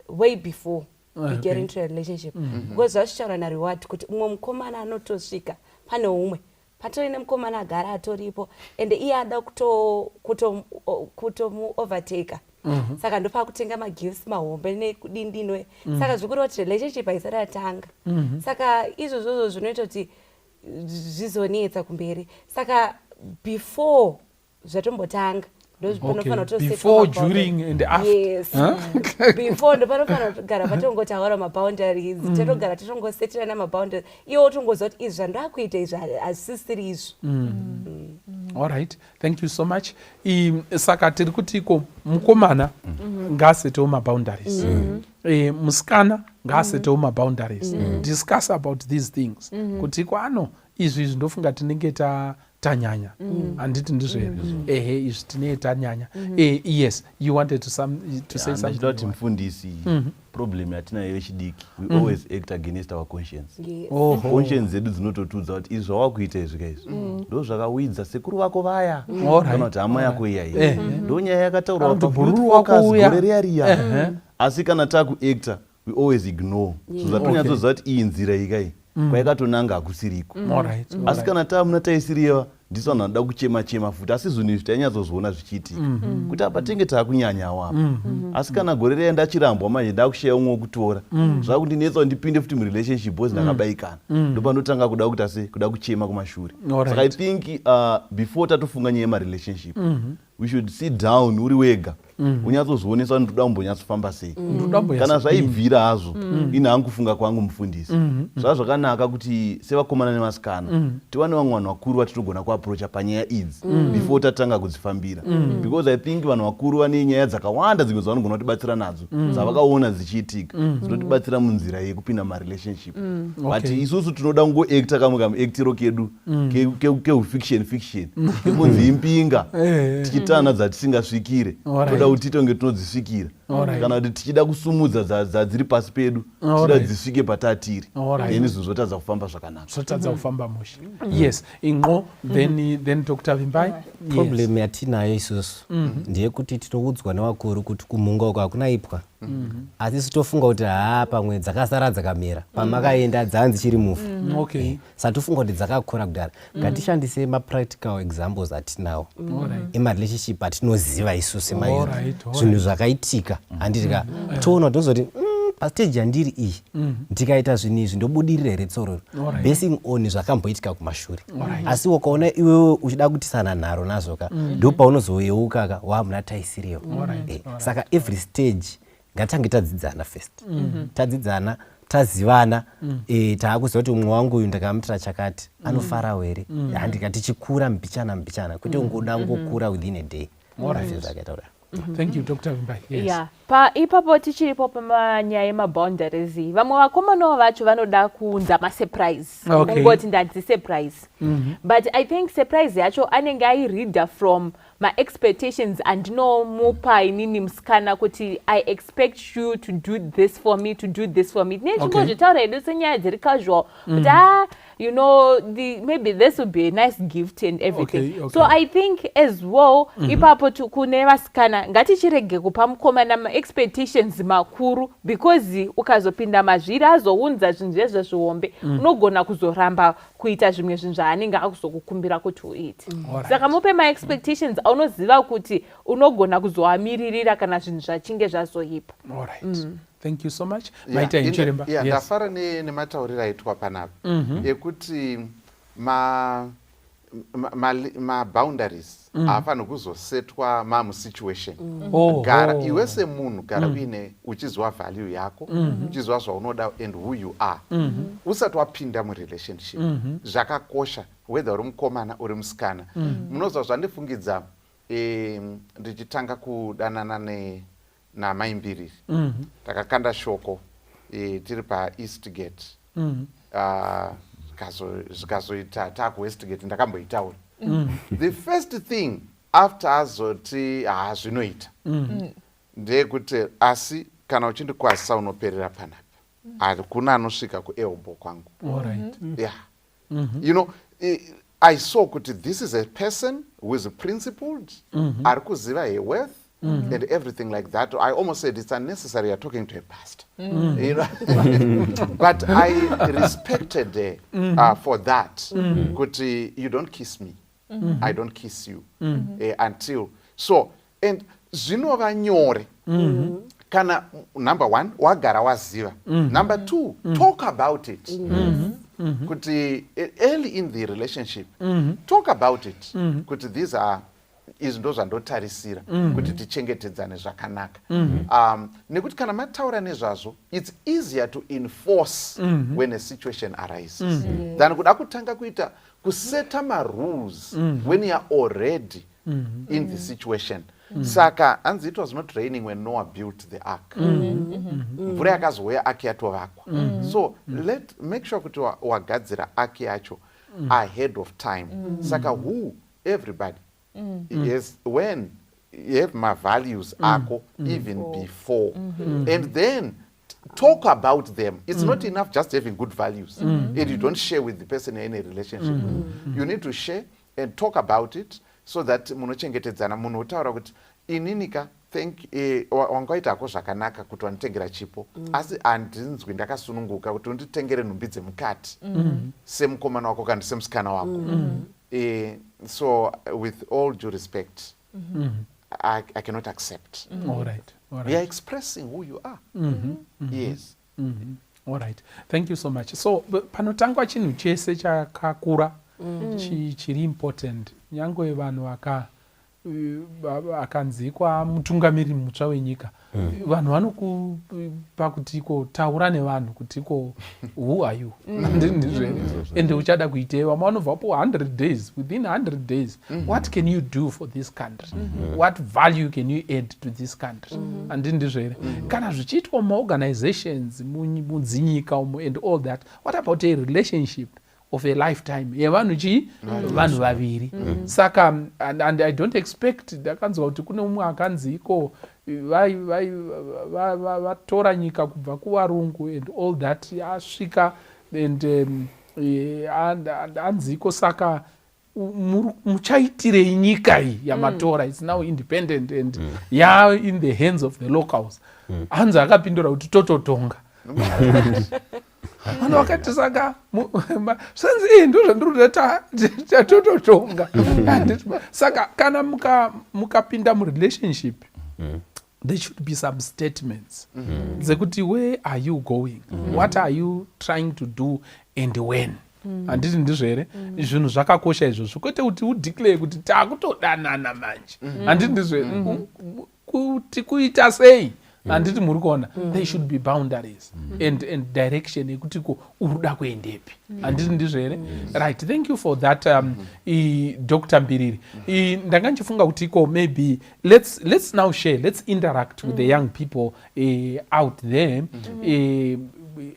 way before we get into a relationship because zvasvitaura nariwati kuti umwe mukomana anotosvika pane umwe patorine mukomana agara atoripo and iye ada kutomuovertaka. Saka ndopa kutenga magifts mahombe nekudindinwe. Saka zvikuru kuti relationship haisati yatanga. Saka izvozvo zvinoita kuti zvizonetsa kumberi. Saka before zvatombotanga before, during and after. Yes. Before ndopanofanira kugara patongotaura maboundaries totogara totongosetirana maboundaries iwo tongoziva kuti izvi zvandakuita izvi hazvisisiri izvo. All right, thank you so much. Saka tiri kutiko mukomana ngaasetewo maboundaries, musikana ngaasetewo maboundaries. Discuss about these things kutiko izvi zvindofunga tinenge tanyanya anditi ndizvere izvi tinenge tanyanya. Yes, you wanted to say something. Ndachidati mufundisi problem yatinayo yechidiki we always act against our conscience. Conscience dzedu dzinototudza kuti izvi zvawakuita izvi kaizvi ndo zvakawidza sekuru vako vaya kana kuti hama yako iyaiyi ndo nyaya yakataurwa gore riya asi kana takuacta we always ignore so zatonyatsoziva kuti iyi nzira ikai kwayakatonanga hakusiriko. Asi kana tamuna taisiriyeva ndiso vanhu vanoda kuchema futi, asi zvinhu izvi tainyatsozoona zvichiitika kuti apa tenge taakunyanyawo apa. Asi kana gore renda chirambwa manje ndakushaya umwe wekutora zvakundinetsa kuti ndipinde futi murelationship bcause ndakabayikana, ndopanotanga kuda kuita sei, kuda kuchema kumashure. Saka I think before tatofunga nyaya yemarelationship we should sit down uri wega unyatsozvionesa kuti ndoda kumbonyatsofamba sei. Kana zvaibvira hazvo ini hangu kufunga kwangu mufundisi zvazvakanaka kuti sevakomana nevasikana tiwane vamwe vanhu vakuru vatitogona kuaprocha panyaya idzi before tatanga kudzifambira, because I think vanhu vakuru vane nyaya dzakawanda dzimwe dzavanogona kutibatsira nadzo dzavakaona dzichiitika dzinotibatsira munzira yekupinda marelationship. But isusu tinoda kungoacta kamwe kamuactiro kedu kehufiction kekunzi impinga tichitana dzatisingasvikire toda kuti titonge tinodzisvikira, kana kuti tichida kusumudza dzadziri pasi pedu tichida dzisvike patatiri, then zvinhu zvotadza kufamba zvakanaka, zvotadza kufamba mushe. Yes, inqo then Dr. Vimbai. Problem yatinayo isusu ndeyekuti tinoudzwa nevakuru kuti kumhunga uko hakuna ipwa, asi sitofunga kuti pamwe dzakasara dzakamera pamakaenda dzanzi chiri mufu. Satofunga kuti dzakakura kudara. Ngatishandise mapractical examples atinawo emarelationship atinoziva isusu mayuth, zvinhu zvakaitika handitika toona tinozoti pastage yandiri iyi ndikaita zvinhu izvi ndobudirira here tsororo basing on zvakamboitika kumashure. Asi ukaona iwewe uchida kutisana nharo nazvoka ndopaunozoyeukaka wamuna taisirewo. Saka every stage ngatitange tadzidzana first, tadzidzana tazivana, taakuziva kuti umwe wangu uyu ndakamutira chakati anofarawo here, handika tichikura mbichana kuti ungoda ngokura within a day. Zvakaita. Thank you, Dr. Vimbai. Yes. Yeah. Ipapo tichiripo pamanyaya yemaboundaries, vamwe vakomanawo vacho vanoda kuunza masurprise, kungoti ndanzi surprise. But I think surprise yacho anenge aireader from ma-expectations andinomupa inini musikana kuti I expect you to do this for me, to do this for me. Nezvingozvitaura hedu senyaya dziri casual kuti you know, maybe this would be a nice gift and everything. So I think as well, ipapo kune vasikana ngatichirege kupa mukomana ma-expectations makuru, because ukazopinda mazviri azounza zvinhu zvezvo zvihombe unogona kuzoramba kuita zvimwe zvinhu zvaanenge akuzokukumbira kuti uite. Saka mupe ma-expectations aunoziva kuti unogona kuzoamiririra kana zvinhu zvachinge zvazoipa. Thank you so much. Ndafara nematauriro aitwa panapa ekuti ma-boundaries haafaniri kuzosetwa mamusituation. Gara iwe semunhu, gara uine uchiziva value yako, uchiziva zvaunoda and who you are. Usati wapinda murelationship zvakakosha, whether uri mukomana uri musikana. Munozva zvandifungidza ndichitanga kudanana namaimbiriri takakanda shoko tiri paEast Gate, zvikazoita takuWestgate ndakamboitaura. The first thing after azoti zvinoita ndeyekuti asi kana uchindikwazisa unoperera panapa, hakuna anosvika kuelbow kwangu. You know, I saw kuti this is a person who is principled, ari kuziva her worth and everything like that. I almost said it's unnecessary you're talking to a pastor. You know? But I respected her for that. Kuti you don't kiss me, I don't kiss you until so. And zvinova nyore kana number one wagara waziva, number two talk about it. Kuti early in the relationship talk about it, kuti these are izvi ndo zvandotarisira kuti tichengetedzane zvakanaka. Nekuti kana mataura nezvazvo it's easier to enforce when a situation arises than kuda kutanga kuita kuseta marules when you are already in the situation. Saka anzi it was not raining when Noah built the ark. Mvura yakazouya ark yatovakwa. So make sure kuti wagadzira ark yacho ahead of time. Saka who everybody yes, when you have my values ako even before and then talk about them. It's not enough just having good values and you don't share with the person in a relationship. You need to share and talk about it so that munochengetedzana, munhu utaura kuti ininika wangaitako zvakanaka kuti wanditengera chipo asi handinzwi ndakasununguka kuti unditengere nhumbi dzemukati semukomana wako kana semusikana wako. So with all due respect, I cannot accept. All right. We are expressing who you are. Yes. All right. Thank you so much. So panotangwa chinhu chese chakakura chiri important. Nyangwe vanhu akanzikwa mutungamiriri mutsva wenyika. Vanhu vanokupa kutiko taura nevanhu kutiko who are you? And uchada kuitei vamwe vanobvapo 100 days. Within 100 days, what can you do for this country? What value can you add to this country? Andindizvere. Kana zvichiitwa maorganizations mudzinyika and all that, what about a relationship of a lifetime yevanhu vanhu vaviri? Saka and I don't expect ndakanzwa kuti kune umwe akanzi iko vatora nyika kubva kuvarungu and all that asvika and anziko. Saka muchaitirei nyika iyi yamatora? It's now independent and in the hands of the locals. Hanzi akapindura kuti tototonga. Vanhu vakati saka senzi ndozvandirikutaura tototonga. Saka kana mukapinda murelationship, there should be some statements dzekuti where are you going, what are you trying to do and when. Handiti ndizvere? Zvinhu zvakakosha izvozvo, kwete kuti udeclare kuti takutodanana manje. Handiti ndizvere? Kuti kuita sei? Handiti muri kuona? There should be boundaries and direction yekuti uruda kuendepi. Handiti ndizvere? Right. Thank you for that, Dr. Mbiriri. Ndanga ndichifunga kuti maybe let's now share, let's interact with the young people out there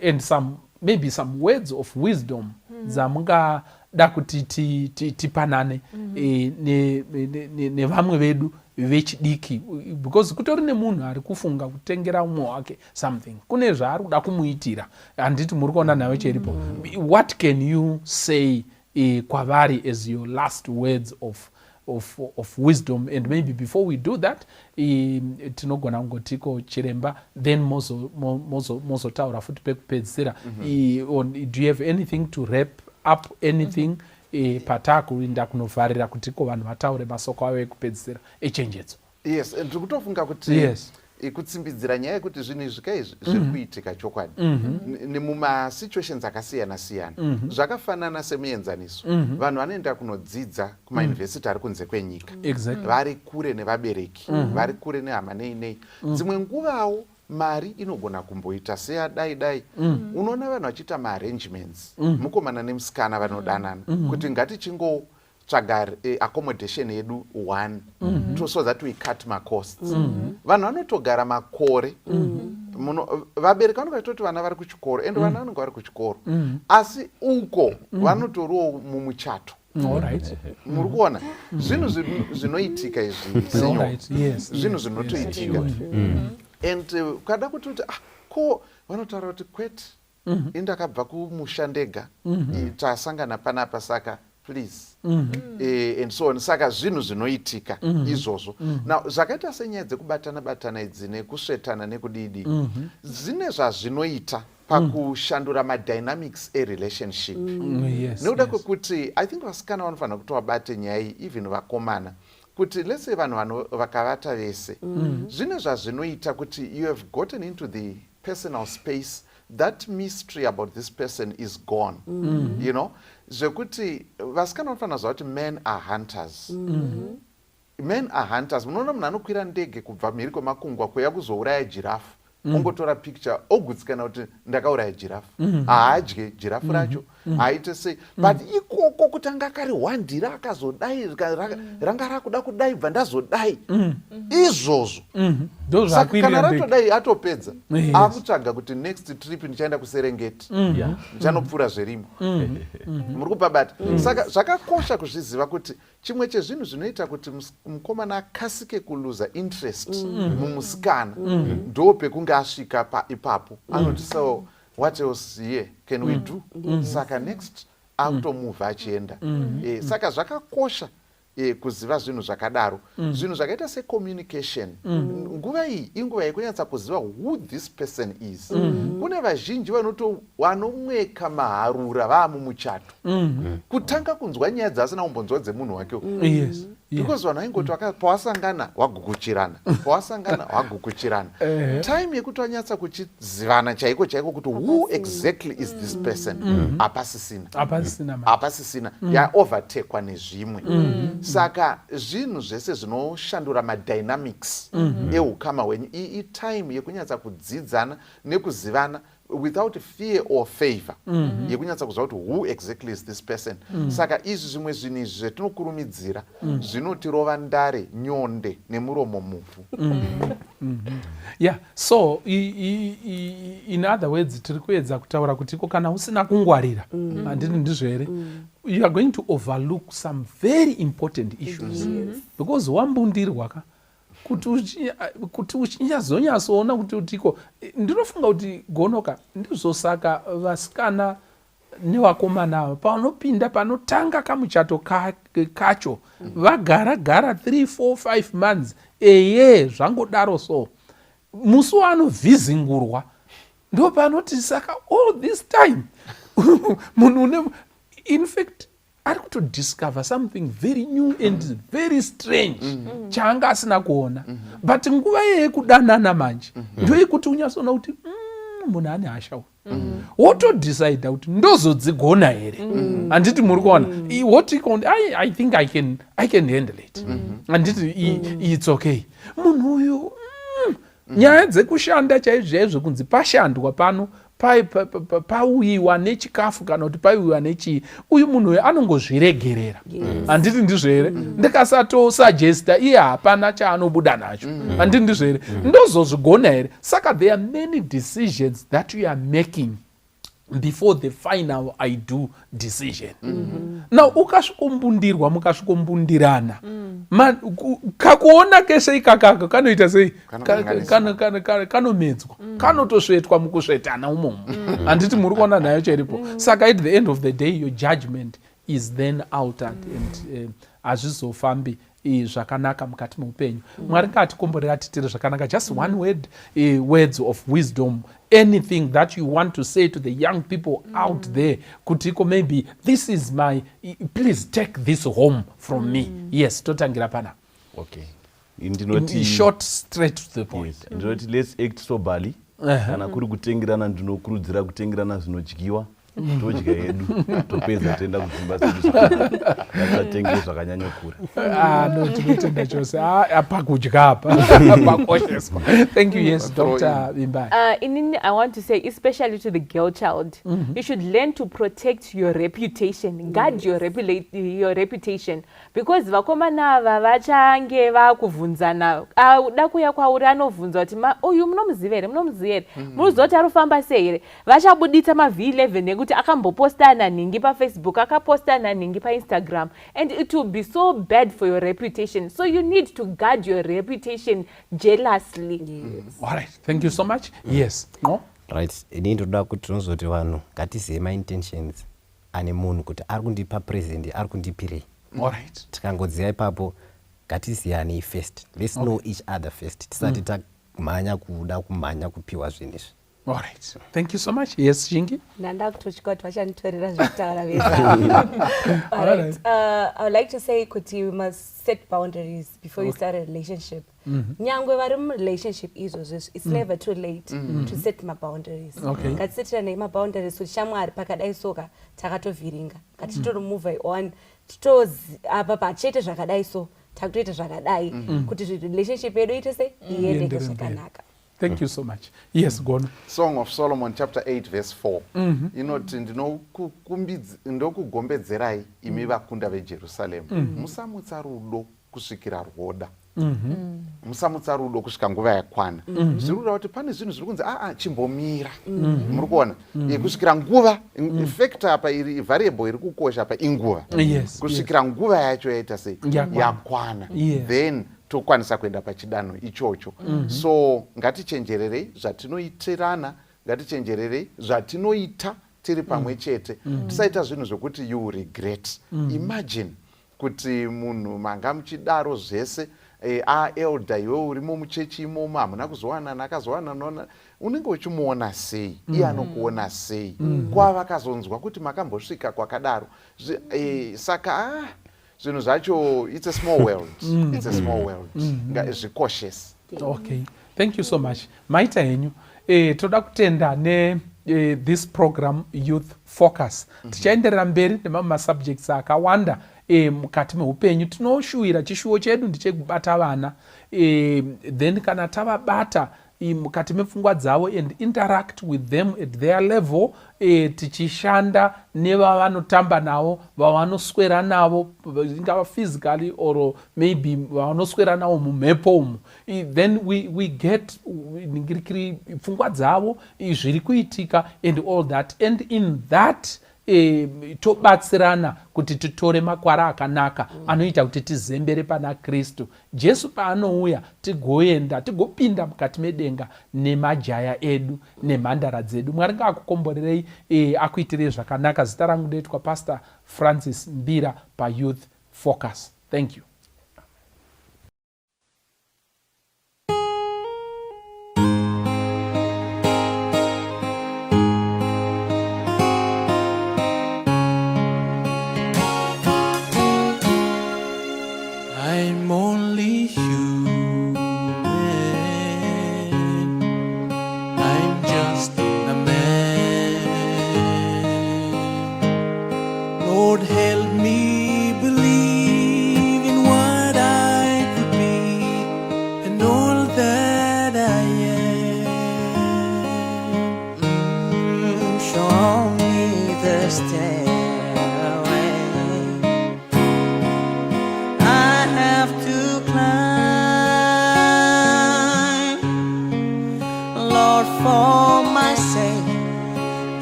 and maybe some words of wisdom dzamungada kuti tipanane nevamwe vedu vechidiki, because kutori nemunhu ari kufunga kutengera umwe wake something, kune zvaari kuda kumuitira. Handiti muri kuona nayo cheripo. What can you say kwavari as your last words of wisdom? And maybe before we do that, tinogona kungotiko chiremba, then mozotaura futi pekupedzisira. Do you have anything to wrap up, anything patakuinda kunovharira kutiko vanhu vataure masoko avo ekupedzisira echenjedzo? Yes, ndiri kutofunga kuti kutsimbidzira nyaya yekuti zvinhu izvi zviri kuitika chokwadi nemumasituations akasiyana siyana. Zvakafanana semuenzaniso, vanhu vanoenda kunodzidza kumayunivhesiti ari kunze kwenyika, vari kure nevabereki, vari kure nehama nei. Dzimwe nguvawo mari inogona kumboita seyadai. Unoona vanhu vachiita maarrangements, mukomana nemusikana vanodanana, kuti ngatichingotsvaga accommodation yedu 1 so that we cut costs. Vanhu vanotogara makore, vabereki vanonga vachitoti vana vari kuchikoro and vana vanonga vari kuchikoro, asi uko vanotoriwo mumuchato. Muri kuona zvinhu zvinoitika izvi senyo, zvinhu zvinotoitika. And kada kuti ko vanotaura kuti kwete indakabva kumusha ndega, tasangana panapa, saka please and so on. Saka zvinhu zvinoitika izvozvo. Now zvakaita senyaya dzekubatana idzi nekusvetana nekudidi, zvine zvazvinoita pakushandura madynamics erelationship. Nekuda kwekuti I think vasikana vanofanira kuti vabate nyaya iyi, even vakomana, kuti let's say vanhu vakavata vese, zvine zvazvinoita kuti you have gotten into the personal space, that mystery about this person is gone. You know, zvekuti vasikana vanofanira kuziva kuti men are hunters. Men are hunters. Munoona munhu anokwira ndege kubva mhiri kwemakungwa kuuya kuzouraya jirafu, ongotora picture ogutsikana kuti ndakauraya jirafu. Haadye jirafu racho, haaite sei, but ikoko kuti anga karihwandira akazodai, ranga rakuda kudai bva ndazodai, izvozvo. Saka kana ratodai atopedza, akutsvaga kuti next trip ndichaenda kuserengeti, ndichanopfuura zverimo. Muri kupabata. Saka zvakakosha kuzviziva kuti chimwe chezvinhu zvinoita kuti mukomana akasike kuluza interest mumusikana ndo pekunge asvika ipapo, anoti so what else here can we do? Saka next automove achienda. Saka zvakakosha kuziva zvinhu zvakadaro zvinhu zvakaita secommunication nguva iyi inguva yekunyatsa kuziva who this person is kune vazhinji vanomweka maharura vaamumuchato kutanga kunzwa nyaya dzasina kumbonzwa dzemunhu wake because vanhu vaingoti pawasangana wagukuchirana pawasangana wagukuchirana time yekuti wanyatsa kuchizivana chaiko chaiko kuti who exactly is this person apasisina yaovertakwa nezvimwe saka zvinhu zvese zvinoshandura madynamics eukama hwenyu itime yekunyatsa kudzidzana nekuzivana without fear or favor yekunyatsa kuziva kuti who exactly is this person saka izvi zvimwe zvinhu izvi zvetinokurumidzira zvinotirova ndare nyonde nemuromo muvhu yeah so in other words tiri kuedza kutaura kuti iko kana usina kungwarira handiti ndizvo here you are going to overlook some very important issues because wambundirwa kuti uchinyazonyatsoona kuti utiko ndinofunga kuti gonoka ndizvo saka vasikana nevakomana panopinda panotanga kamuchato kacho vagara 3 4 5 months zvangodaro so musi wanovhizingurwa ndo panoti saka all this time munhu in fact ari kutodiscover something very new and very strange chaanga asina kuona but nguva yekudanana manje ndo yekuti unyatsoona kuti munhu ane hasha wotodecide kuti ndozodzigona here handiti muri kuona I think I can handle it handiti it's okay munhu uyu nyaya dzekushanda chaizvo kunzi pashandwa pano pauyiwa nechikafu kana kuti pauyiwa nechii uyu munhu uyu anongozviregerera handiti ndizvo here ndikasatosugesta iye hapana chaanobuda nacho handiti ndizvo here ndozozvigona here saka there are many decisions that you are making before the final I do decision now ukasvikombundirwa mukasvikombundirana kakuona kese ikakaka kanoita sei kanomedzwa kanotosvetwa mukusvetana umomo handiti muri kuona nayo cheripo saka at the end of the day your judgment is then altered and hazvizofambi zvakanaka mukati meupenyu mwari ngatikomborera titiri zvakanaka just one word words of wisdom anything that you want to say to the young people out there kutiko maybe this is my please take this home from me yes totangira pana okay in short straight to the point ndinoti let's act soberly kana kuri kutengerana ndinokurudzira kutengerana zvinodyiwa todya yedu topedza toenda kudzimba dzedu tasatenge zvakanyanyokura no tinotenda chose pakudya apa pakosheswa thank you yes Dr. Zvimwe inini I want to say especially to the girl child you should learn to protect your reputation guard your reputation because vakomana ava vachange vakuvhunzana da kuya kwauri anovhunza kuti uyu munomuziva here munozoti arofamba sei here vachabuditsa mav11 kuti akamboposta naningi paFacebook akaposta naningi paInstagram and it will be so bad for your reputation so you need to guard your reputation jealously all right thank you so much yes no right ini ndoda kuti tinozoti vanhu ngatizive ma-intentions ane munhu kuti ari kundipa present ari kundipirei all right tikangodziva ipapo ngatiziyanei first let's know each other first tisati tamhanya kuda kumhanya kupiwa zvinhu izvi all right thank you so much yes Shingi nanda kutosvika kuti vachanditorera zvekutaura veza all right I would like to say kuti you must set boundaries before you start a relationship nyangwe vari murelationship izvozvo it's never too late to set maboundaries ngatisetirane maboundaries kuti shamwari pakadai soka takatovhiringa ngatitoromove on apa pachete zvakadai so takutoita zvakadai kuti relationship yedu ite sei iendeke zvakanaka thank you so much yes Gono Song of Solomon chapter 8 verse 4 inoti ndinokugombedzerai imi vakunda veJerusarema musamutsa rudo kusvikira rwoda musamutsa rudo kusvika nguva yakwana zviri kuda kuti pane zvinhu zviri kunzi chimbomira muri kuona kusvikira nguva factor apa iri variable iri kukosha apa inguva kusvikira nguva yacho yaita sei yakwana then tokwanisa kuenda pachidanho ichocho so ngatichenjererei zvatinoitirana ngatichenjererei zvatinoita tiri pamwe chete tisaita zvinhu zvokuti you regret imagine kuti munhu manga muchidaro zvese aelda iwe urimo muchechi imomo hamuna kuzowanana akazowanana unenge uchimuona sei iye anokuona sei kwava akazonzwa kuti makambosvika kwakadaro saka zvinhu zvacho it's a small world it's a small world zvicautious. Okay, thank you so much. Maita henyu toda kutenda this program Youth Focus tichaenderera mberi nemamwe masubjects akawanda mukati meupenyu. Tinoshuvira chishuwo chedu ndechekubata vana then kana tavabata mukati mepfungwa dzavo and interact with them at their level tichishanda nevavanotamba navo vavanoswera navo ingava physically or maybe vavanoswera navo mumhepo umu then we get ningirikiri pfungwa dzavo zviri kuitika and all that and in that tobatsirana kuti titore makwara akanaka anoita kuti tizembere pana Kristu. Jesu paanouya tigoenda tigopinda mukati medenga nemajaya edu nemhandara dzedu. Mwari ngakukomborerei akuitirei zvakanaka. Zita rangu ndoitwa Pastor Francis Mbira paYouth Focus. Thank you. I'm only human. I'm just a man. Lord, help me believe in what I could be and all that I am. Show me the stairway I have to climb. Lord, for my sake,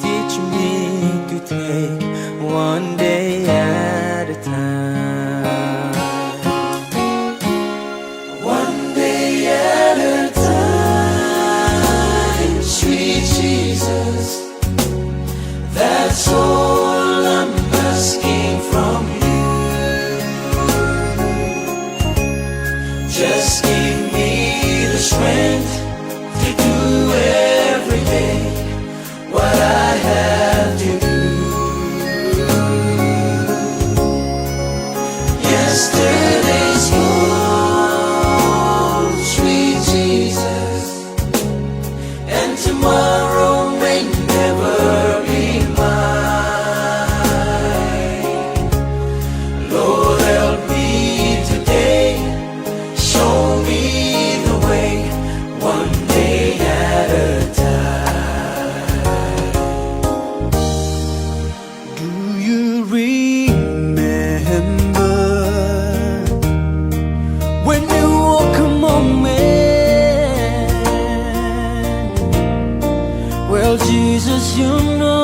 teach me to take one day at a time. One day at a time, sweet Jesus, that's all I'm asking from you. Just give me the strength to do every day what I have to do. Yesterday's gone, sweet Jesus, and tomorrow may never be mine. Lord, help me today, show me the way, one day at a time. Do you remember when you walk a moment? Well, Jesus, you know